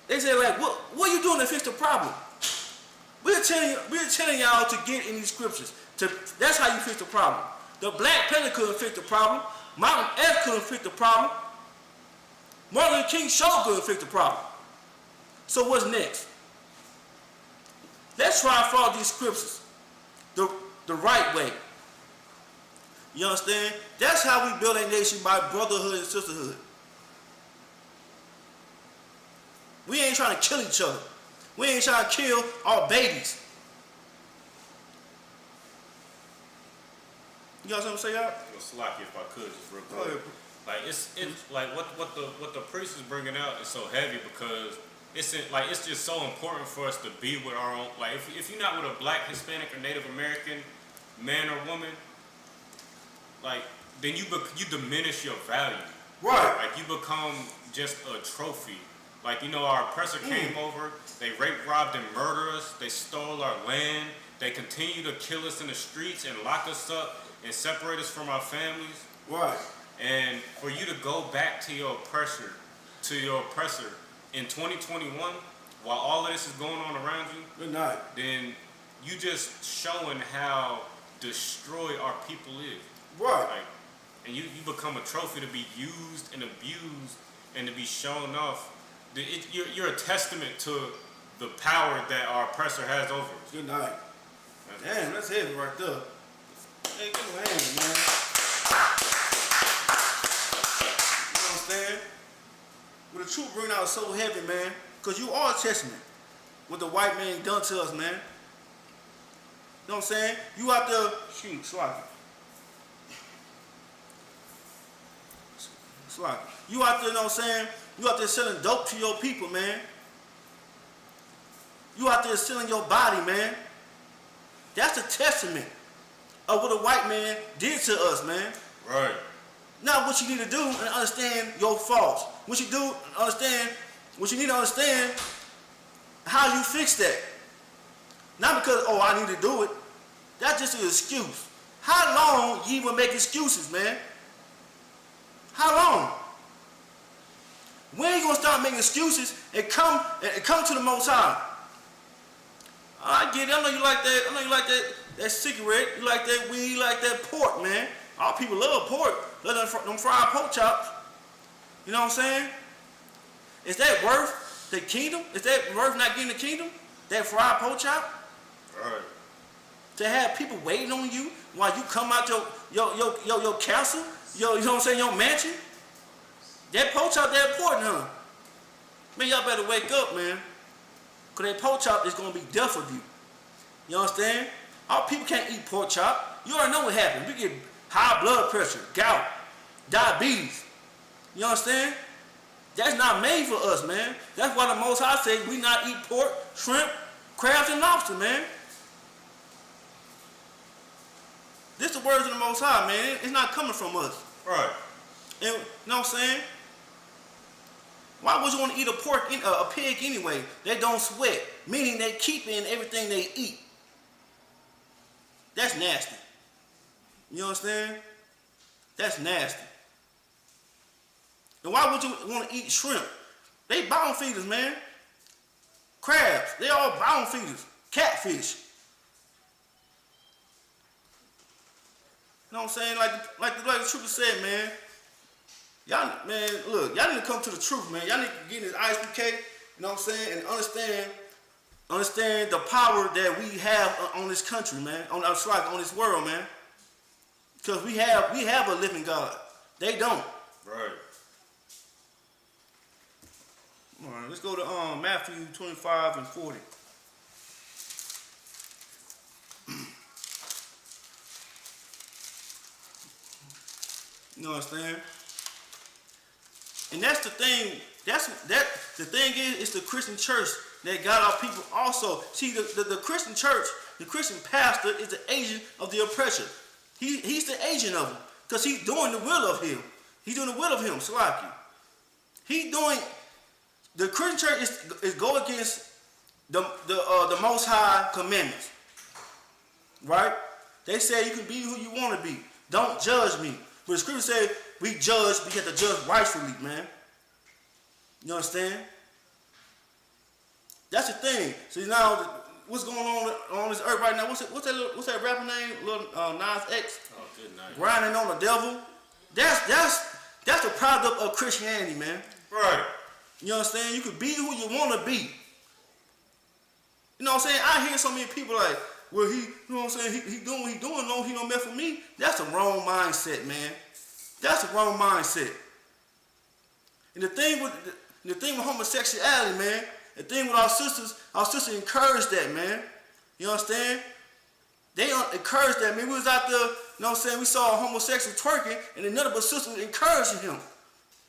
they say like, what are you doing to fix the problem? We're telling y'all to get in these scriptures. That's how you fix the problem. The Black Panther couldn't fix the problem. Malcolm X couldn't fix the problem. Martin Luther King sure couldn't fix the problem. So what's next? Let's try to follow these scriptures the right way. You understand? That's how we build a nation, by brotherhood and sisterhood. We ain't trying to kill each other. We ain't trying to kill our babies. You got something to say, y'all? Slacky, if I could, just real quick. Like it's like what the priest is bringing out is so heavy because it's just so important for us to be with our own. Like if you're not with a Black, Hispanic, or Native American man or woman, like then you diminish your value. Right. Like you become just a trophy. Like, you know, our oppressor came over, they raped, robbed, and murdered us, they stole our land, they continue to kill us in the streets and lock us up and separate us from our families. Right. And for you to go back to your oppressor in 2021, while all of this is going on around you, good night. Then you just showing how destroyed our people is. Right. Like, and you become a trophy to be used and abused and to be shown off. You're a testament to the power that our oppressor has over us. Good night. Damn, that's heavy right there. Hey, give me a hand, man. You know what I'm saying? What the truth bring out is so heavy, man, because you are a testament what the white man done to us, man. You know what I'm saying? You out there, shoot, Slacky. You out there, you know what I'm saying? You out there selling dope to your people, man. You out there selling your body, man. That's a testament of what a white man did to us, man. Right. Now what you need to do and understand your faults. What you need to understand how you fix that. Not because, oh, I need to do it. That's just an excuse. How long you even make excuses, man? How long? When are you gonna start making excuses and come to the Most High? I get it. I know you like that. I know you like that cigarette. You like that weed. You like that pork, man. All people love pork. Love them fried pork chops. You know what I'm saying? Is that worth the kingdom? Is that worth not getting the kingdom? That fried pork chop? Right. To have people waiting on you while you come out your castle, you know what I'm saying, your mansion? That pork chop that important, huh? Man, y'all better wake up, man. Because that pork chop is going to be death of you. You understand? All people can't eat pork chop. You already know what happens. We get high blood pressure, gout, diabetes. You understand? That's not made for us, man. That's why the Most High says we not eat pork, shrimp, crabs, and lobster, man. This the words of the Most High, man. It's not coming from us. Right. And, you know what I'm saying? Why would you want to eat a pig anyway? They don't sweat, meaning they keep in everything they eat. That's nasty. You understand? That's nasty. And why would you want to eat shrimp? They bottom feeders, man. Crabs, they all bottom feeders. Catfish. You know what I'm saying? Like the trooper said, man. Y'all, man, look, y'all need to come to the truth, man. Y'all need to get in this Isupk, you know what I'm saying, and understand the power that we have on this country, man, on this world, man. Because we have a living God. They don't. Right. All right, let's go to Matthew 25 and 40. You know what I'm saying? And that's the thing. The thing is, it's the Christian church that got our people also. See, the Christian church, the Christian pastor is the agent of the oppressor. He's the agent of him because he's doing the will of him. He's doing the will of him, Salaki. The Christian church is go against the Most High commandments, right? They said you can be who you want to be. Don't judge me. But the scripture said we judge, we have to judge rightfully, man. You understand? That's the thing. See now, what's going on this earth right now? What's that rapper name? Lil Nas X. Oh, good night. Grinding on the devil. That's the product of Christianity, man. Right. You understand? You can be who you want to be. You know what I'm saying? I hear so many people like, well, you know what I'm saying? He doing what he doing. No, he don't mess with me. That's the wrong mindset, man. That's the wrong mindset. And the thing with homosexuality, man, the thing with our sisters encourage that, man. You understand? They encourage that, man. We was out there, you know what I'm saying? We saw a homosexual twerking, and then none of us sisters encouraging him.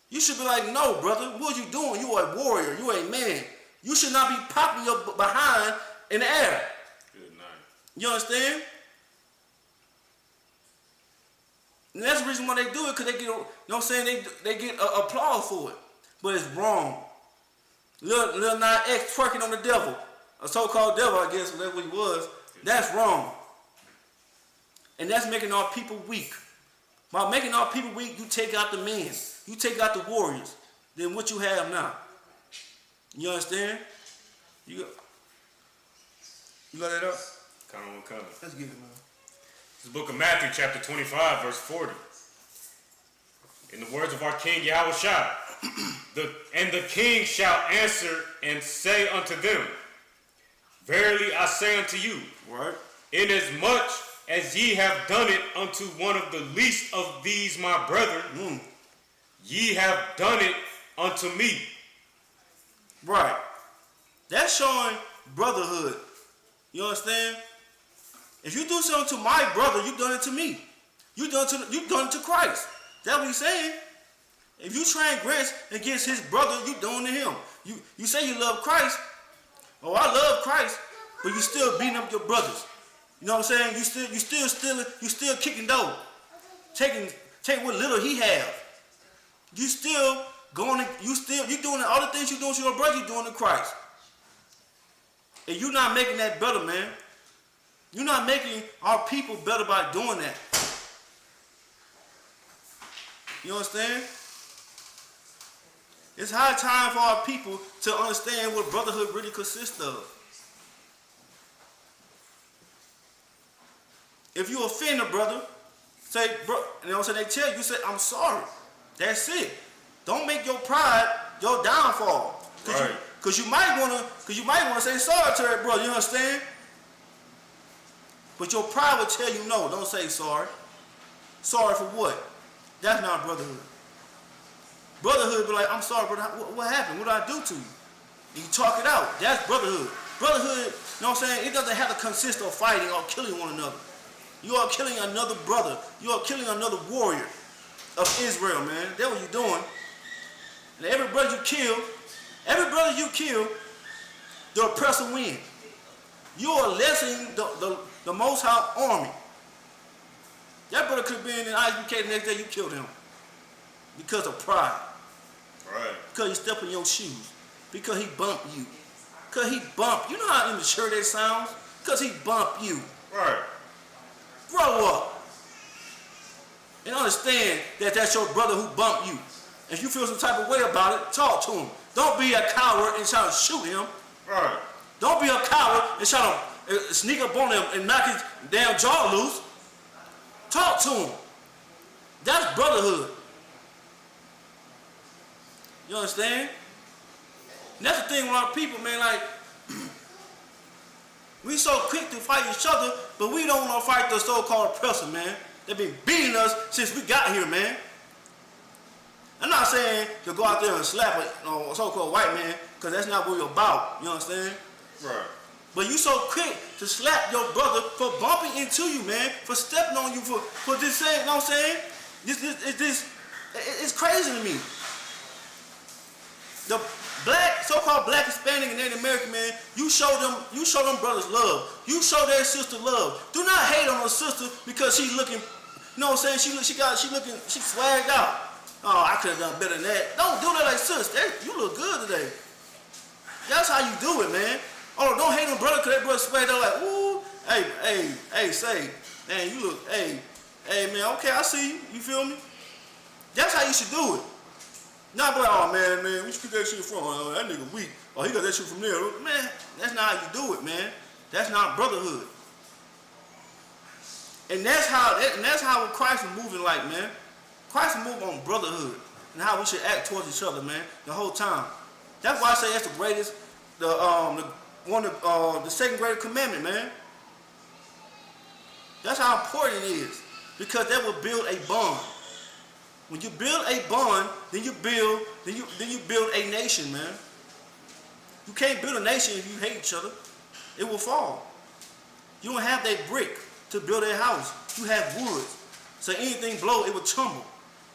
You should be like, no, brother, what are you doing? You are a warrior. You are a man. You should not be popping your behind in the air. Good night. You understand? And that's the reason why they do it, because they get, you know what I'm saying, they get applause for it. But it's wrong. Lil Nas X twerking on the devil, a so-called devil, I guess, that's what he was. That's wrong. And that's making our people weak. By making our people weak, you take out the men. You take out the warriors than what you have now. You understand? You got that up? Come on, come. Let's get it, man. It's the book of Matthew, chapter 25, verse 40. In the words of our King Yahushua, and the king shall answer and say unto them, verily I say unto you, Right. inasmuch as ye have done it unto one of the least of these my brethren, ye have done it unto me. Right. That's showing brotherhood. You understand? If you do something to my brother, you've done it to me. You've done it to Christ. That's what he's saying. If you transgress against his brother, you're doing to him. You say you love Christ. Oh, I love Christ, but you still beating up your brothers. You know what I'm saying? You still stealing, you still kicking dough. Take what little he have. You still going to, you doing all the things you doing to your brother, you doing to Christ. And you're not making that better, man. You're not making our people better by doing that. You understand? It's high time for our people to understand what brotherhood really consists of. If you offend a brother, say, bro, you know what I'm saying? They tell you, say, I'm sorry. That's it. Don't make your pride your downfall. Right. Because you might wanna say sorry to that brother. You understand? But your pride will tell you no. Don't say sorry. Sorry for what? That's not brotherhood. Brotherhood be like, I'm sorry, brother. What happened? What did I do to you? And you talk it out. That's brotherhood. Brotherhood, you know what I'm saying? It doesn't have to consist of fighting or killing one another. You are killing another brother. You are killing another warrior of Israel, man. That's what you're doing. And every brother you kill, the oppressor wins. You are lessening the Most High army. That brother could have been in Isupk the next day, you killed him. Because of pride. Right. Because he stepped in your shoes. Because he bumped you. Because he bumped. You know how immature that sounds? Because he bumped you. Right. Grow up. And understand that that's your brother who bumped you. If you feel some type of way about it, talk to him. Don't be a coward and try to shoot him. Right. Don't be a coward and try to sneak up on him and knock his damn jaw loose. Talk to him. That's brotherhood. You understand? And that's the thing with our people, man. Like, we so quick to fight each other, but we don't want to fight the so-called oppressor, man. They've been beating us since we got here, man. I'm not saying to go out there and slap a so-called white man, because that's not what we're about. You understand? Right. But you so quick to slap your brother for bumping into you, man, for stepping on you, for this saying, you know what I'm saying? It's crazy to me. The black, so-called black, Hispanic, and Native American, man, you show them brothers love. You show their sister love. Do not hate on her sister because she's looking, you know what I'm saying? She swagged out. Oh, I could have done better than that. Don't do that like sis. You look good today. That's how you do it, man. Oh, don't hate on brother because that brother swagged out like, ooh, hey, say, man, you look, hey, man, okay, I see you. You feel me? That's how you should do it. Not be like, oh man, where you get that shit from? Oh, that nigga weak. Oh, he got that shit from there. Man, that's not how you do it, man. That's not brotherhood. And that's how Christ is moving like, man. Christ is moving on brotherhood and how we should act towards each other, man, the whole time. That's why I say that's the greatest, the second greatest commandment, man. That's how important it is, because that will build a bond. When you build a bond, then you build a nation, man. You can't build a nation if you hate each other. It will fall. You don't have that brick to build a house. You have wood. So anything blow, it will tumble.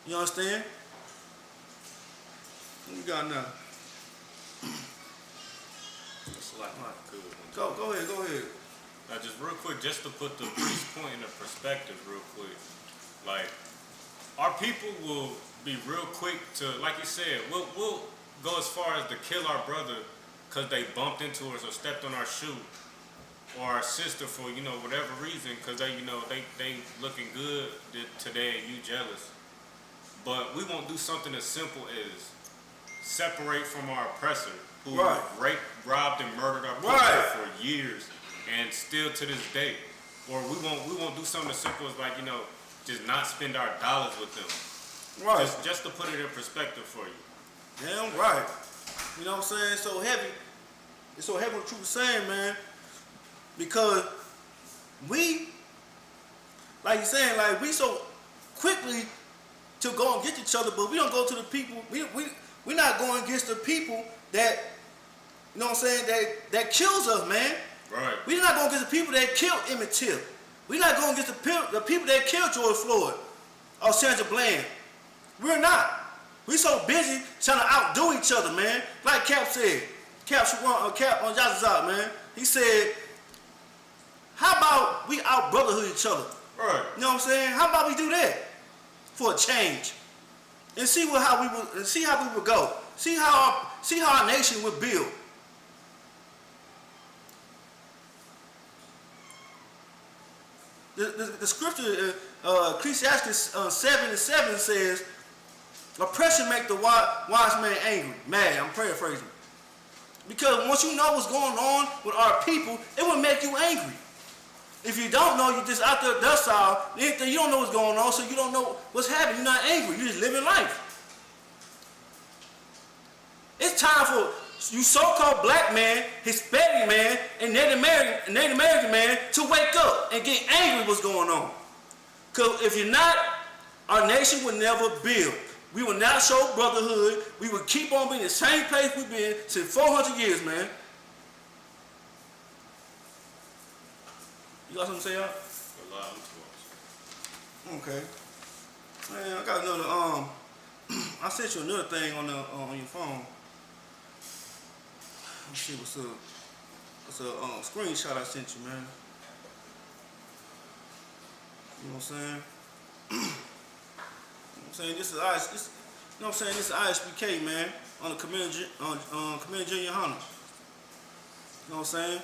You understand? What you got now? It's a lot good. Go ahead. Now, just real quick, just to put the priest point into perspective, real quick. Like, our people will be real quick to, like you said, we'll go as far as to kill our brother because they bumped into us or stepped on our shoe, or our sister for, you know, whatever reason, because they, you know, they looking good today and you jealous. But we won't do something as simple as separate from our oppressor who raped, robbed, and murdered our people for years and still to this day. Or we won't do something as simple as, like, you know, just not spend our dollars with them. Right. Just to put it in perspective for you. Damn right. You know what I'm saying? It's so heavy. It's so heavy what you were saying, man. Because we, like you're saying, like we so quickly to go and get each other, but we don't go to the people. We're not going against the people that, you know what I'm saying, that kills us, man. Right. We're not going against the people that killed Emmett Till. We're not going against the people that killed George Floyd or Sandra Bland. We're not. We're so busy trying to outdo each other, man. Like Cap said, Cap on Yazazak, man. He said, how about we out brotherhood each other? Right. You know what I'm saying? How about we do that for a change, and see how we would go. See how our nation would build. The scripture, Ecclesiastes 7:7 says, oppression make the wise man angry. Mad, I'm paraphrasing. Because once you know what's going on with our people, it will make you angry. If you don't know, you're just out there docile, you don't know what's going on, so you don't know what's happening. You're not angry, you're just living life. It's time for you so-called black man, Hispanic man, and Native American man to wake up and get angry with what's going on. Because if you're not, our nation will never build. We will not show brotherhood. We will keep on being the same place we've been since 400 years, man. You got something to say, y'all? Okay. Man, I got another, I sent you another thing on your phone. Let's see what's up. It's a screenshot I sent you, man. You know what I'm saying? You know what I'm saying? This is you know what I'm saying? This is ISPK, man, on the Commander Junior Hunter. You know what I'm saying?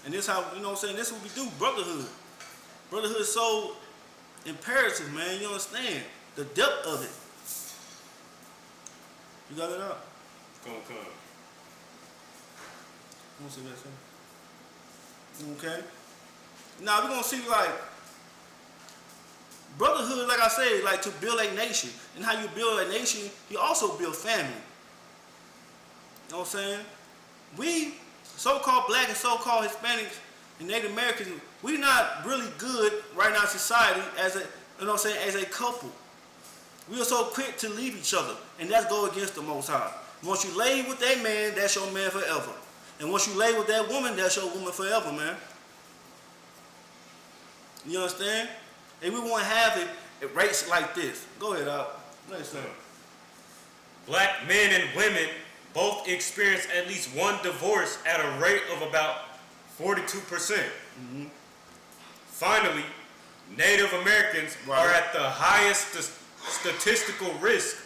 And this how, you know what I'm saying, this is what we do, brotherhood. Brotherhood is so imperative, man. You understand the depth of it. You got it up? Come. You want to see that, sir? Okay. Now we're gonna see, like, brotherhood, like I said, like to build a nation. And how you build a nation, you also build family. You know what I'm saying? We, so-called black and so-called Hispanics and Native Americans, we're not really good right now in society as a, you know what I'm saying, as a couple. We are so quick to leave each other, and that's go against the Most High. Once you lay with that man, that's your man forever. And once you lay with that woman, that's your woman forever, man. You understand? And we won't have it rates like this. Go ahead, Al. Next time. Black men and women both experience at least one divorce at a rate of about 42%. Mm-hmm. Finally, Native Americans are at the highest statistical risk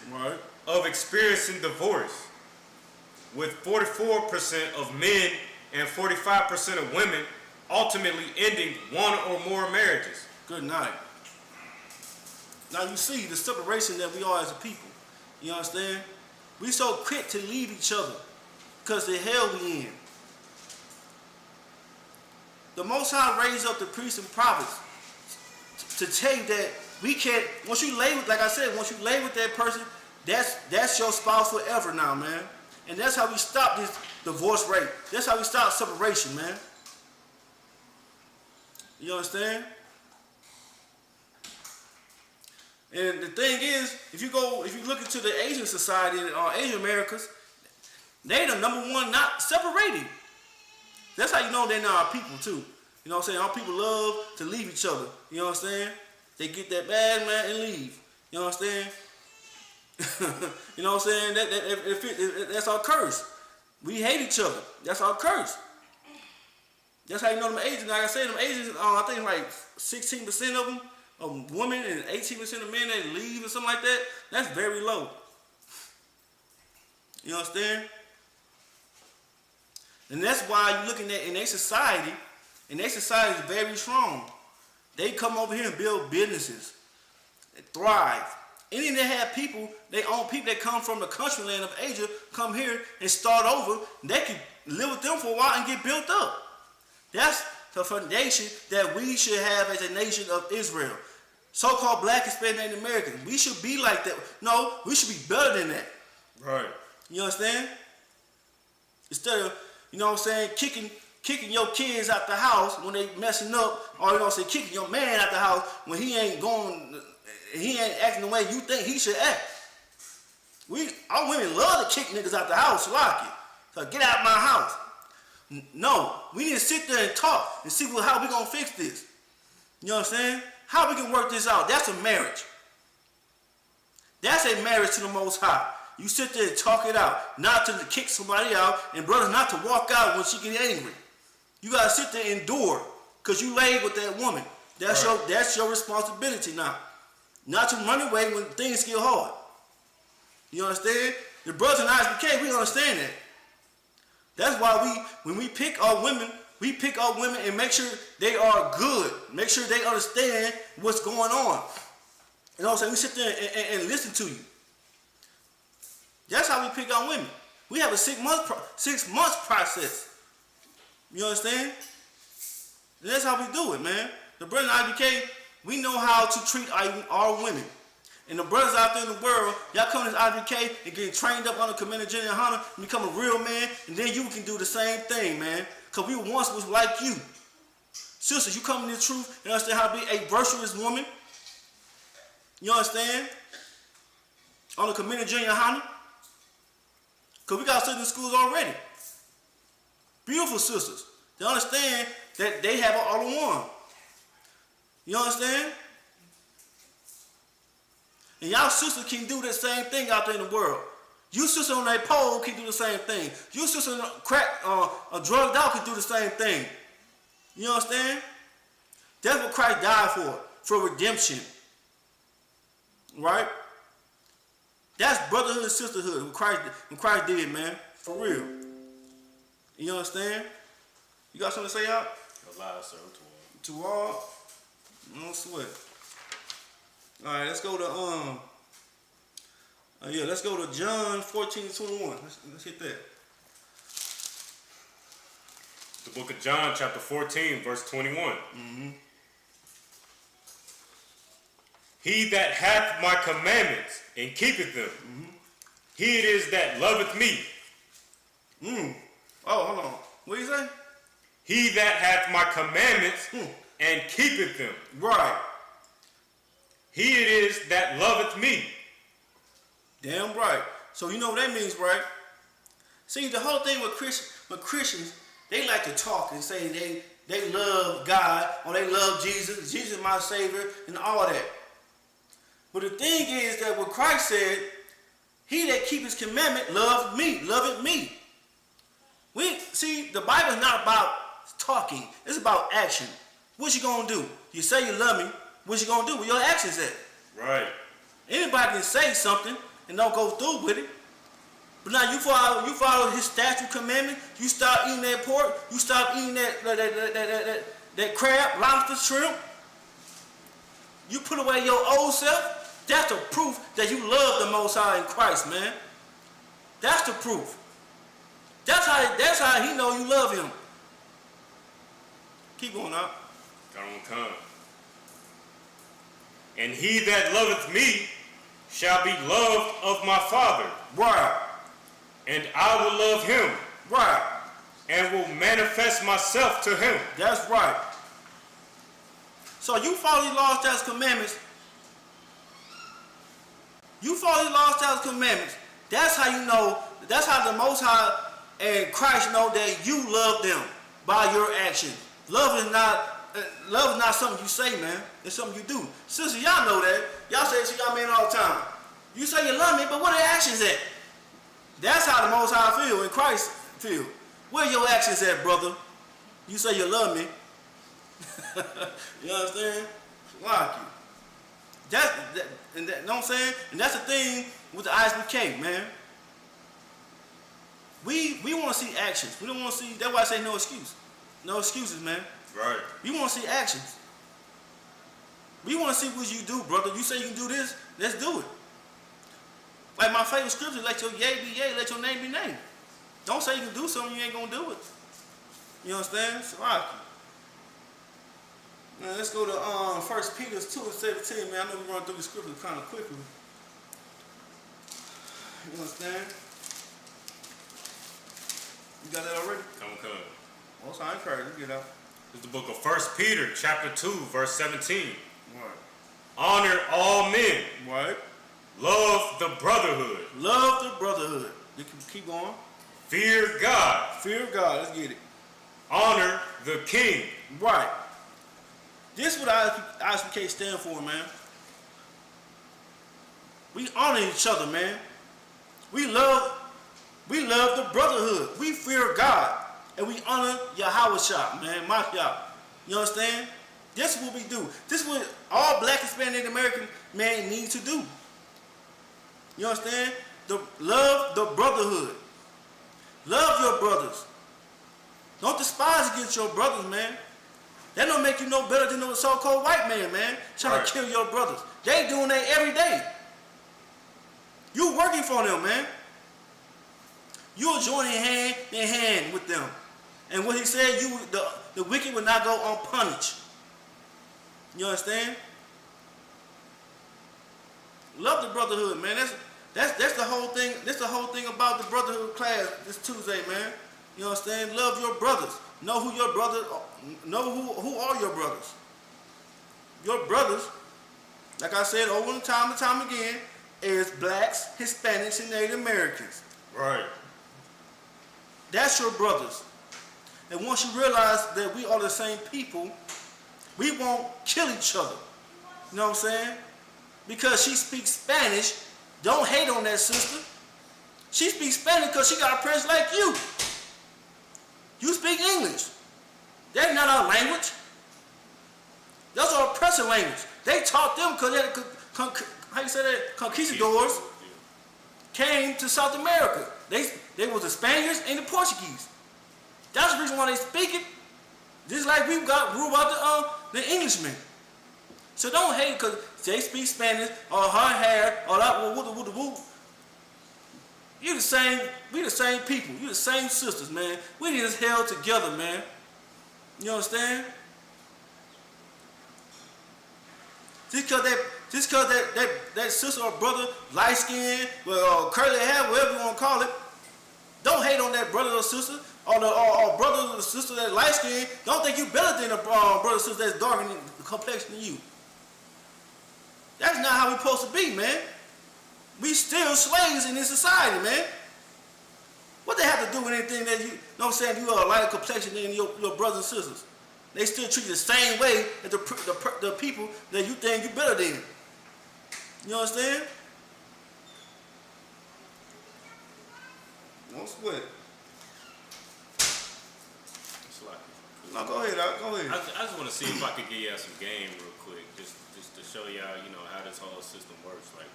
of experiencing divorce, with 44% of men and 45% of women ultimately ending one or more marriages. Good night. Now you see the separation that we are as a people. You understand? We so quick to leave each other because the hell we in. The Most High raised up the priests and prophets to tell you that we can't, once you lay with, like I said, once you lay with that person, that's your spouse forever now, man. And that's how we stop this divorce rate. That's how we stop separation, man. You understand? And the thing is, if you look into the Asian society or Asian Americas, they the number one not separating. That's how you know they're not our people too. You know what I'm saying? Our people love to leave each other. You know what I'm saying? They get that bag, man, and leave. You know what I'm saying? You know what I'm saying? That's our curse. We hate each other. That's our curse. That's how you know them Asians. Like I said, them Asians, I think like 16% of them are women and 18% of men that leave or something like that. That's very low. You understand? And that's why you're looking at in their society is very strong. They come over here and build businesses, they thrive. Any that have people, they own people that come from the country land of Asia, come here and start over. They can live with them for a while and get built up. That's the foundation that we should have as a nation of Israel. So-called Black, Hispanic, Native Americans. We should be like that. No, we should be better than that. Right. You understand? Instead of, you know what I'm saying, kicking your kids out the house when they messing up, or you know what I'm saying, kicking your man out the house when he ain't acting the way you think he should act. Our women love to kick niggas out the house, like it. So get out of my house. No, we need to sit there and talk and see how we gonna fix this. You know what I'm saying? How we can work this out. That's a marriage. That's a marriage to the Most High. You sit there and talk it out, not to kick somebody out, and brothers not to walk out when she get angry. You gotta sit there and endure, cause you laid with that woman. That's right. That's your responsibility now. Not to run away when things get hard. You understand? The brothers in Isupk, we understand that. That's why when we pick our women and make sure they are good. Make sure they understand what's going on. You know what I'm saying? We sit there and listen to you. That's how we pick our women. We have a 6 months process. You understand? And that's how we do it, man. The brothers in Isupk, we know how to treat our women. And the brothers out there in the world, y'all come to Isupk and get trained up under Commander General Hunter and become a real man, and then you can do the same thing, man. Because we once was like you. Sisters, you come to the truth and understand how to be a virtuous woman. You understand? Under Commander General Hunter. Because we got sisters in schools already. Beautiful sisters. They understand that they have all in one. You understand? And y'all sisters can do the same thing out there in the world. You sisters on that pole can do the same thing. You sisters drugged out can do the same thing. You understand? That's what Christ died for redemption. Right? That's brotherhood and sisterhood what Christ did, man. For real. You understand? You got something to say out? Alive, sir. To all? No sweat. All right, let's go to John 14:21. Let's hit that. The book of John, chapter 14, verse 21. Mm-hmm. He that hath my commandments and keepeth them, he it is that loveth me. Oh, hold on. What do you say? He that hath my commandments and keepeth them. Right. He it is that loveth me. Damn right. So you know what that means, right? See, the whole thing with Christians, they like to talk and say they love God or they love Jesus. Jesus is my Savior and all that. But the thing is that what Christ said, he that keeps his commandment loveth me. See, the Bible is not about talking. It's about action. What you gonna do? You say you love me. What you gonna do? Where your actions at? Right. Anybody can say something and don't go through with it. But now you follow his statute commandment. You stop eating that pork. You stop eating that crab, lobster, shrimp. You put away your old self. That's the proof that you love the Most High in Christ, man. That's the proof. That's how he know you love him. Keep going up. Come. And he that loveth me shall be loved of my Father. Right. And I will love him. Right. And will manifest myself to him. That's right. So you follow these laws, statutes, commandments. You follow these laws, statutes, commandments. That's how you know. That's how the Most High and Christ know that you love them by your actions. Love is not something you say, man. It's something you do. Sister, y'all know that. Y'all say it to y'all men all the time. You say you love me, but where are the actions at? That's how the Most High feel and Christ feel. Where your actions at, brother? You say you love me. You understand? Like you. You know what I'm saying? And that's the thing with the Isupk, man. We want to see actions. We don't want to see. That's why I say no excuse. No excuses, man. Right. We want to see actions. We want to see what you do, brother. You say you can do this, let's do it. Like my favorite scripture, let your yea be yea, let your name be name. Don't say you can do something you ain't gonna do it. You understand? So now let's go to 1 Peter 2:17, man. I know we're running through the scripture kind of quickly. You understand? You got that already? Come. Well, so I encourage you, get out. It's the book of 1 Peter, chapter 2, verse 17. Right. Honor all men. Right. Love the brotherhood. Love the brotherhood. You can keep going. Fear God. Fear of God. Let's get it. Honor the king. Right. This is what Isupk stand for, man. We honor each other, man. We love the brotherhood. We fear God. And we honor Yahweh, man. Mashiach. You understand? This is what we do. This is what all black, Hispanic, Native American men need to do. You understand? Love the brotherhood. Love your brothers. Don't despise against your brothers, man. That don't make you no better than the so-called white man, trying to kill your brothers. They doing that every day. You working for them, man. You're joining hand in hand with them. And what he said, the wicked will not go unpunished. You understand? Love the brotherhood, man. That's the whole thing. That's the whole thing about the brotherhood class this Tuesday, man. You understand? Love your brothers. Know who your brothers. Know who are your brothers. Your brothers, like I said over and time again, is blacks, Hispanics, and Native Americans. Right. That's your brothers. And once you realize that we are the same people, we won't kill each other. You know what I'm saying? Because she speaks Spanish, don't hate on that sister. She speaks Spanish because she got a parents like you. You speak English. That's not our language. That's our oppressive language. They taught them because how you say that? Conquistadors came to South America. They was the Spaniards and the Portuguese. That's the reason why they speak it. Just like we got ruled out the Englishmen. So don't hate because they speak Spanish or her hair or that woo. You the same. We the same people. You the same sisters, man. We just held together, man. You understand? Just because that sister or brother, light skin, curly hair, whatever you want to call it, don't hate on that brother or sister or brother or sister that light skin. Don't think you better than a brother or sister that's darker in complexion than you. That's not how we supposed to be, man. We still slaves in this society, man. What they have to do with anything that you know what I'm saying, you are a lighter complexion than your brothers and sisters. They still treat you the same way as the people that you think you better than. You understand? Don't sweat. No, go ahead. I just want to see if I could give y'all some game real quick, just to show y'all, how this whole system works. Like,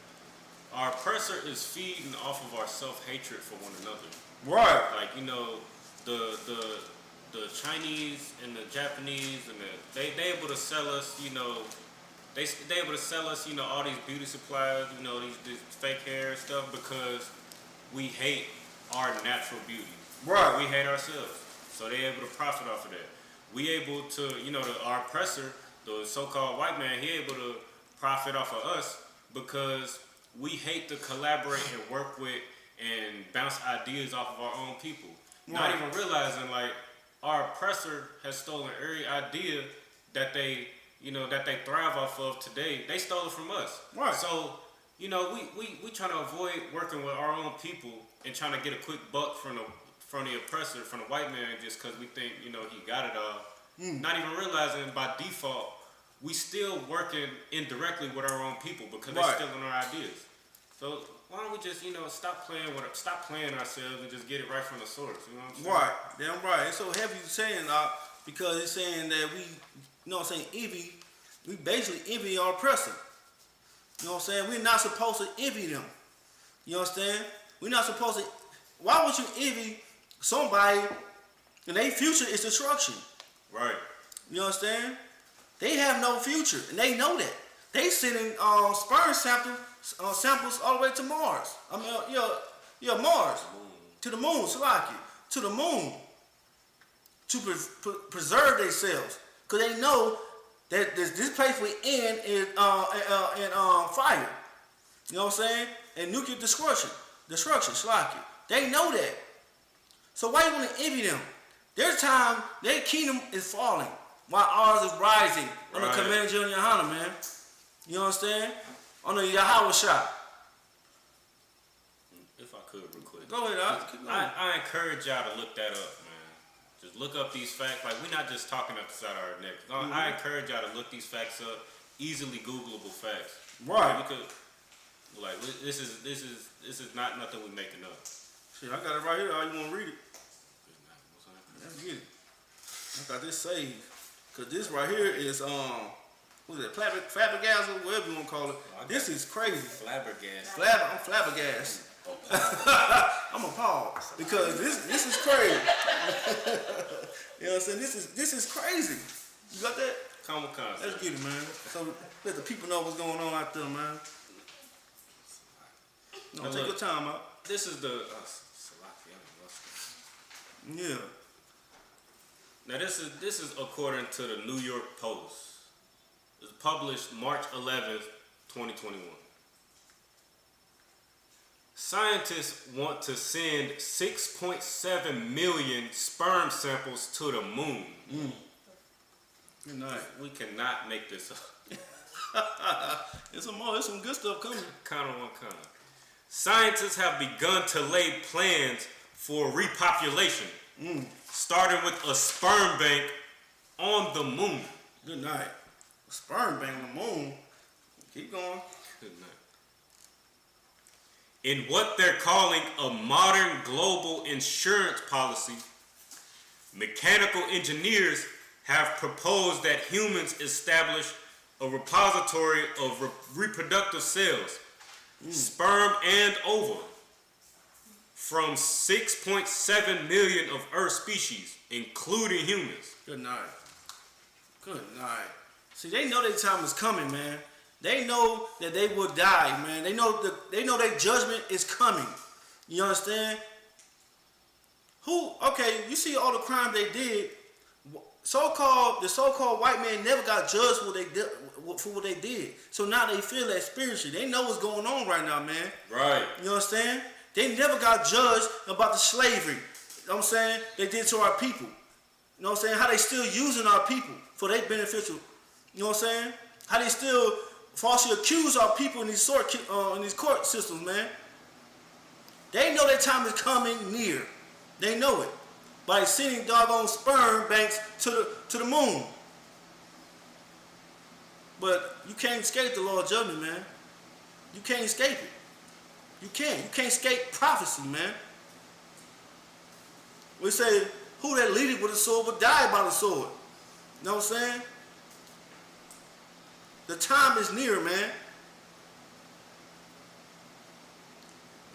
our oppressor is feeding off of our self-hatred for one another. Right. Like, you know, the Chinese and the Japanese and they able to sell us, you know, they able to sell us, you know, all these beauty supplies, you know, these fake hair and stuff because we hate our natural beauty. Right. We hate ourselves. So they able to profit off of that. We able to, you know, our oppressor, the so-called white man, he able to profit off of us because we hate to collaborate and work with and bounce ideas off of our own people. Not even realizing, like, our oppressor has stolen every idea that they, you know, that they thrive off of today. They stole it from us. Right. So, you know, we trying to avoid working with our own people and trying to get a quick buck from the oppressor, from the white man, just because we think, you know, he got it all. Not even realizing by default, we still working indirectly with our own people because they're stealing our ideas. So why don't we just, you know, stop playing ourselves and just get it right from the source? You know what I'm saying? Right, damn right. It's so heavy saying because it's saying that we, you know what I'm saying, envy. We basically envy our oppressor. You know what I'm saying? We're not supposed to envy them. You understand? We're not supposed to. Why would you envy somebody and their future is destruction? Right. You understand? They have no future, and they know that. They sending sperm samples all the way to Mars. I mean, Mars, to the moon, Salaki, to the moon, to preserve themselves, cause they know that this place we in fire. You know what I'm saying? And nuclear destruction, Salaki. They know that. So why you want to envy them? Their time, their kingdom is falling, while ours is rising under Commander General Yohana, man. You understand? Under Yahweh Shah. If I could, real quick. Go ahead, I encourage y'all to look that up, man. Just look up these facts. Like, we're not just talking up the side of our neck. I encourage y'all to look these facts up. Easily Googleable facts. Right. Because, like, this is not nothing we making up. Shit, I got it right here. All you want to read it? Let's get it. I got this saved. Cause this right here is what is it? Flabbergasted, whatever you want to call it. This is crazy. Flabbergasted. I'm flabbergasted. I'm appalled because this is crazy. You know what I'm saying? This is crazy. You got that? Common concept. Let's get it, man. So let the people know what's going on out there, man. No, take your time out. This is the Yeah. Now this is according to the New York Post. It's published March 11th, 2021. Scientists want to send 6.7 million sperm samples to the moon. Good night. We cannot make this up. There's some good stuff coming. Kind of one kind. Scientists have begun to lay plans for repopulation, starting with a sperm bank on the moon. Good night. A sperm bank on the moon. Keep going. Good night. In what they're calling a modern global insurance policy, mechanical engineers have proposed that humans establish a repository of reproductive cells, sperm and ova, from 6.7 million of Earth species, including humans. Good night. Good night. See, they know their time is coming, man. They know that they will die, man. They know their judgment is coming. You understand? Okay, you see all the crime they did. The so-called white man never got judged for what they did. So now they feel that spiritually. They know what's going on right now, man. Right. You understand? They never got judged about the slavery. You know what I'm saying? They did to our people. You know what I'm saying? How they still using our people for their beneficial. You know what I'm saying? How they still falsely accuse our people in these court systems, man. They know their time is coming near. They know it. By sending doggone sperm banks to the moon. But you can't escape the Lord's judgment, man. You can't escape it. You can't. You can't escape prophecy, man. We say, who that leadeth with a sword will die by the sword. You know what I'm saying? The time is near, man.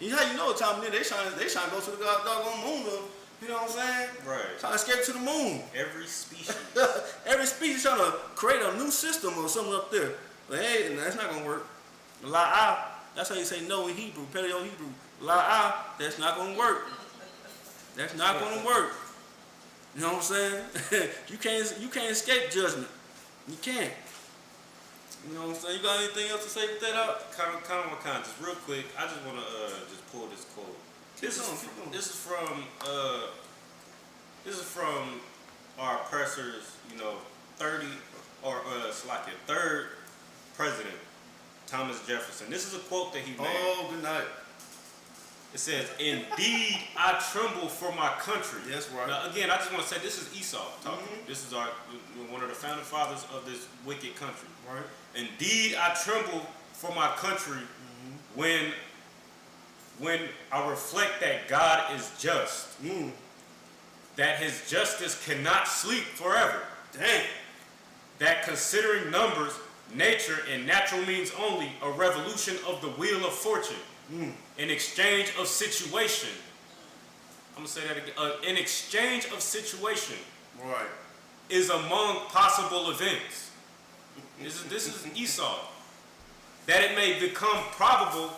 You how you know time of year they trying to go to the doggone moon though. You know what I'm saying? Right. Trying to escape to the moon. Every species. Every species trying to create a new system or something up there. But hey, that's not gonna work. La'ah, that's how you say no in Hebrew, Paleo Hebrew. La'ah, that's not gonna work. That's not gonna work. You know what I'm saying? you can't escape judgment. You can't. You know what I'm saying? You got anything else to say with that out? Kind of, just real quick. I just want to just pull this quote. This is from our oppressors. You know, 30 or third president, Thomas Jefferson. This is a quote that he made. Oh, good night. It says, "Indeed, I tremble for my country." That's right. Now, again, I just want to say this is Isupk talking. This is one of the founding fathers of this wicked country. Right. Indeed, I tremble for my country when I reflect that God is just, that His justice cannot sleep forever. Dang. That considering numbers, nature, and natural means only, a revolution of the wheel of fortune. In exchange of situation. I'm going to say that again. In exchange of situation. Right. Is among possible events. This is Esau. That it may become probable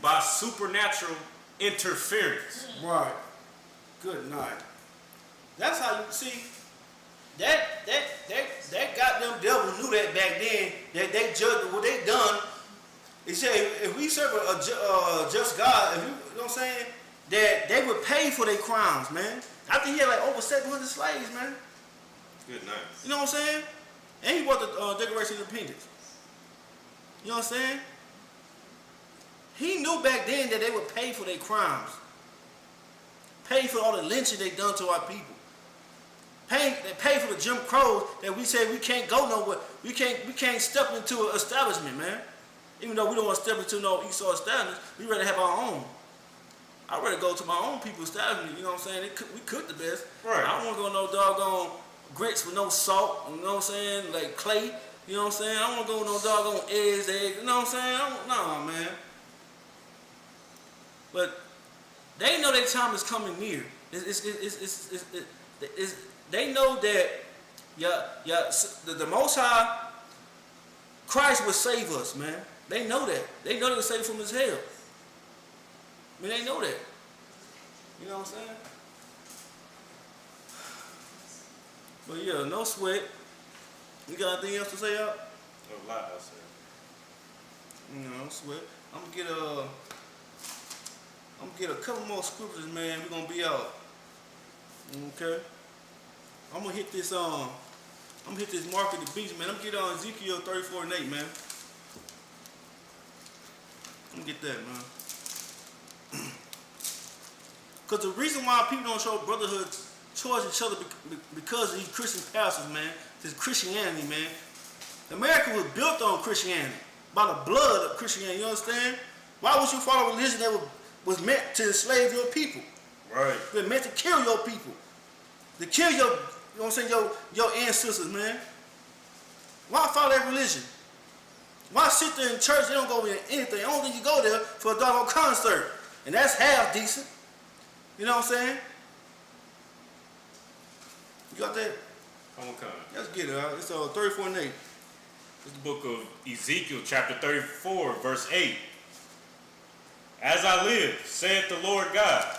by supernatural interference. Right. Good night. That's how you see that goddamn devil knew that back then, that they judged what they done. He said if we serve a just God, if you know what I'm saying, that they would pay for their crimes, man. I think he had like over 700 slaves, man. Good night. You know what I'm saying? And he wrote the Declaration of Independence. You know what I'm saying? He knew back then that they would pay for their crimes. Pay for all the lynching they done to our people. They pay for the Jim Crow that we say we can't go nowhere. We can't step into an establishment, man. Even though we don't want to step into no Esau establishment, we rather have our own. I'd rather go to my own people's establishment, you know what I'm saying? We cook the best. Right. I don't want to go no doggone grits with no salt, you know what I'm saying? Like clay, you know what I'm saying? I don't want to go with no doggone eggs, you know what I'm saying? Nah, man. But they know their time is coming near. They know that the Most High, Christ will save us, man. They know that. They know they will save from his hell. I mean, they know that. You know what I'm saying? But yeah, no sweat. You got anything else to say out? A lot, I said. No sweat. I'm gonna get a couple more scriptures, man. We're gonna be out. Okay. I'm gonna hit this mark of the beast, man. I'm gonna get on Ezekiel 34:8, man. I'm gonna get that, man. Because the reason why people don't show brotherhood towards each other because of these Christian pastors, man. This Christianity, man. America was built on Christianity. By the blood of Christianity, you understand? Why would you follow a religion that was meant to enslave your people? Right. It was meant to kill your people. To kill your, you know what I'm saying, your ancestors, man. Why follow that religion? Why sit there in church? They don't go in anything. I don't think you go there for a doggone concert. And that's half decent. You know what I'm saying? You got that? Come on. Let's get it out. It's 34:8. It's the book of Ezekiel, chapter 34, verse 8. As I live, saith the Lord God,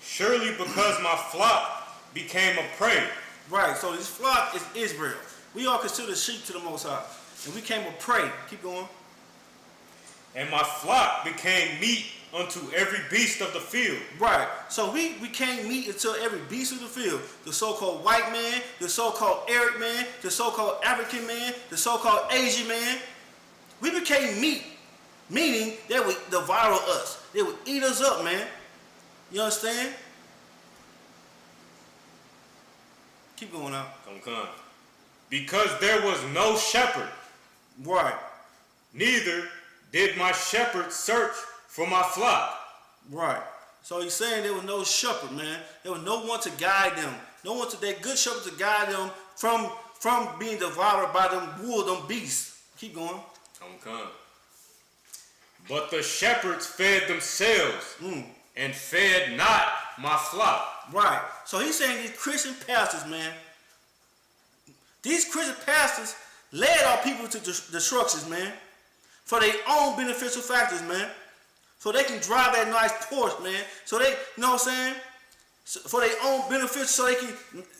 surely because my flock became a prey. Right, so this flock is Israel. We are considered sheep to the Most High. And we came a prey. Keep going. And my flock became meat unto every beast of the field. Right. So we became meat unto every beast of the field. The so-called white man, the so-called Arab man, the so-called African man, the so-called Asian man. We became meat, meaning they would devour us. They would eat us up, man. You understand? Keep going out. Come. Because there was no shepherd. Right. Neither did my shepherd search for my flock. Right. So he's saying there was no shepherd, man. There was no one to guide them. No one to that good shepherd to guide them from being devoured by them wolves, them beasts. Keep going. Come. But the shepherds fed themselves and fed not my flock. Right. So he's saying these Christian pastors, man, these Christian pastors led our people to destructions, man, for their own beneficial factors, man. So they can drive that nice Porsche, man. So they, you know what I'm saying? For their own benefits, so they can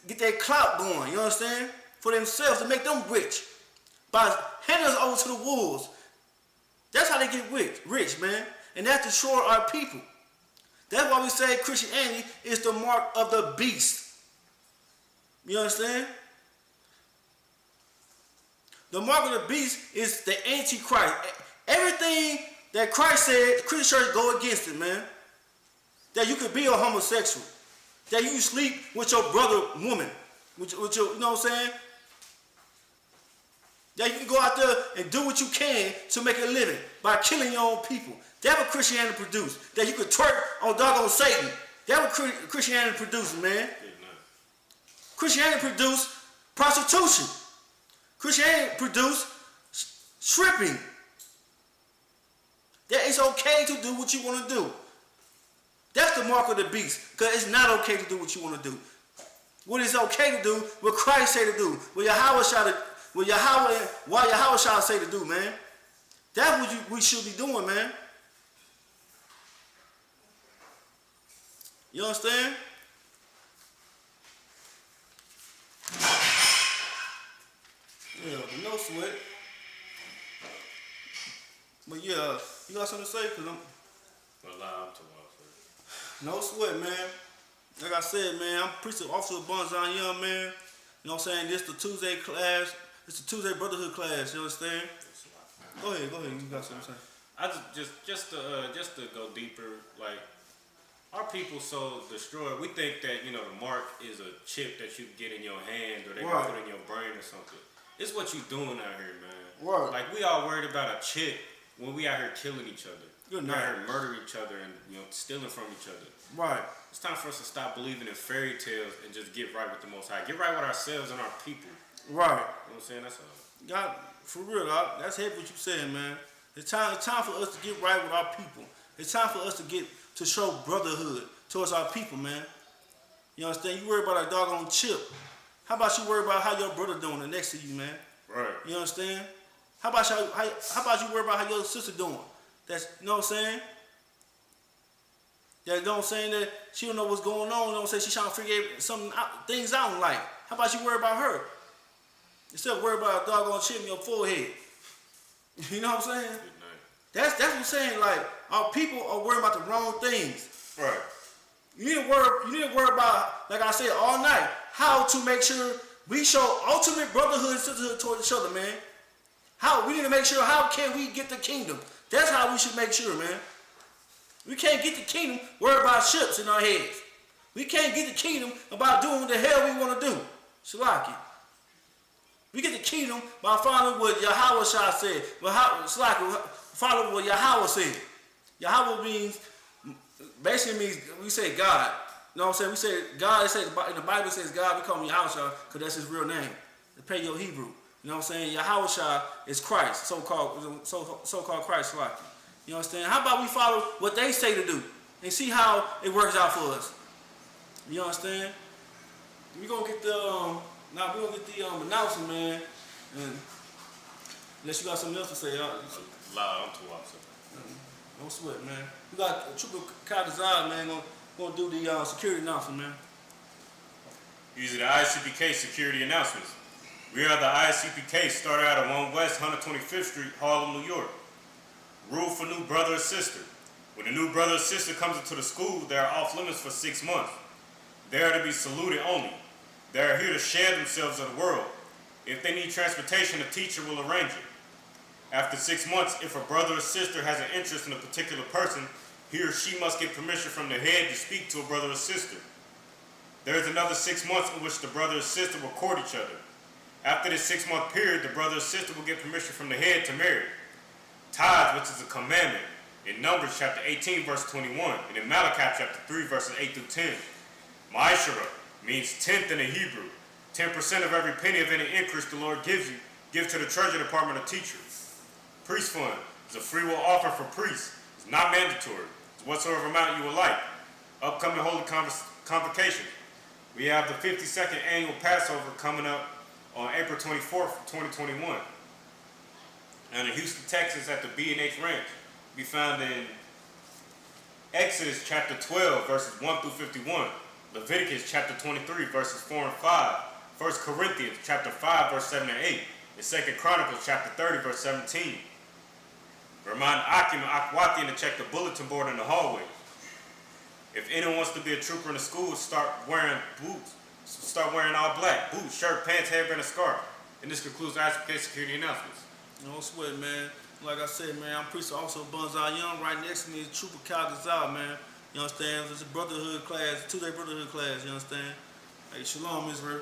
get their clout going, you understand? For themselves, to make them rich. By handing us over to the wolves. That's how they get rich, man. And that destroy our people. That's why we say Christianity is the mark of the beast. You understand? The mark of the beast is the Antichrist. Everything that Christ said, the Christian church go against it, man. That you could be a homosexual. That you sleep with your brother woman. With your, you know what I'm saying? That you can go out there and do what you can to make a living by killing your own people. That's what Christianity produced. That you could twerk on doggone Satan. That's what Christianity produced, man. Christianity produced prostitution. Christianity produced stripping. That it's okay to do what you want to do. That's the mark of the beast. Because it's not okay to do what you want to do. What is okay to do, what Christ say to do, what Yahweh shall say to do, man. That's what we should be doing, man. You understand? Yeah, but no sweat. But yeah, you got something to say? Cause no sweat, man. Like I said, man, I'm preaching Officer Bonzon Young, man. You know what I'm saying? This the Tuesday class. It's the Tuesday Brotherhood class. You understand? Go ahead. You got something to say? I just to go deeper, like our people so destroyed. We think that the mark is a chip that you get in your hand or they can put in your brain or something. It's what you doing out here, man. Right. Like we all worried about a chip when we out here killing each other. Good We night. out here murdering each other and stealing from each other. Right. It's time for us to stop believing in fairy tales and just get right with the Most High. Get right with ourselves and our people. Right. You know what I'm saying? That's all. God, for real, dog, that's heavy what you saying, man. It's time for us to get right with our people. It's time for us to show brotherhood towards our people, man. You understand? You worry about a doggone chip. How about you worry about how your brother doing next to you, man? Right. You understand? How about you worry about how your sister doing? That's, you know what I'm saying? That, you know what I'm saying, that she don't know what's going on. You know what I'm saying? She's trying to figure things out in life. How about you worry about her? Instead of worry about a doggone chip in your forehead. You know what I'm saying? That's what I'm saying. Like, our people are worrying about the wrong things. Right. You need to worry about, like I said, all night, how to make sure we show ultimate brotherhood and sisterhood towards each other, man. We need to make sure, how can we get the kingdom? That's how we should make sure, man. We can't get the kingdom worried about ships in our heads. We can't get the kingdom about doing what the hell we want to do. Shalaki. We get the kingdom by following what Yahweh said. Follow what Yahweh said. Yahweh basically means, we say God. You know what I'm saying? We say God, it says, in the Bible it says God, we call him Yahweh because that's his real name. The Paleo-Hebrew. You know what I'm saying? Yahweh is Christ, so-called Christ. You understand? How about we follow what they say to do and see how it works out for us? You understand? We're gonna get the announcement, man. And unless you got something else to say, I'm too upset. don't sweat, man. We got Triple Kadazai, man, gonna do the security announcement, man. These are the ISUPK security announcements. We are the ISUPK, started out at 1 West 125th Street, Harlem, New York. Rule for new brother or sister. When a new brother or sister comes into the school, they are off limits for 6 months. They are to be saluted only. They are here to share themselves of the world. If they need transportation, a teacher will arrange it. After 6 months, if a brother or sister has an interest in a particular person, he or she must get permission from the head to speak to a brother or sister. There is another 6 months in which the brother or sister will court each other. After this 6-month period, the brother or sister will get permission from the head to marry. Tithe, which is a commandment, in Numbers chapter 18, verse 21, and in Malachi chapter 3, verses 8 through 10. Ma'ashara means tenth in the Hebrew. 10% of every penny of any increase the Lord gives you, give to the treasury department of teachers. Priest fund, It's a free will offer for priests. It's not mandatory. It's whatsoever amount you would like. Upcoming holy convocation. We have the 52nd annual Passover coming up on April 24th, 2021. And in Houston, Texas at the B&H Ranch. Be found in Exodus chapter 12, verses 1 through 51. Leviticus chapter 23, verses 4 and 5. 1 Corinthians chapter 5, verse 7 and 8. And 2 Chronicles chapter 30, verse 17. Remind Akim and Akwatian to check the bulletin board in the hallway. If anyone wants to be a trooper in the school, start wearing boots. Start wearing all black. Boots, shirt, pants, hairband, and scarf. And this concludes our Isupk security announcements. No sweat, man. Like I said, man, I'm Priest Officer Bunzai Young. Right next to me is Trooper Cal Gazal, man. You understand? It's a Brotherhood class, 2-day Brotherhood class, you understand? Hey, shalom, Israel.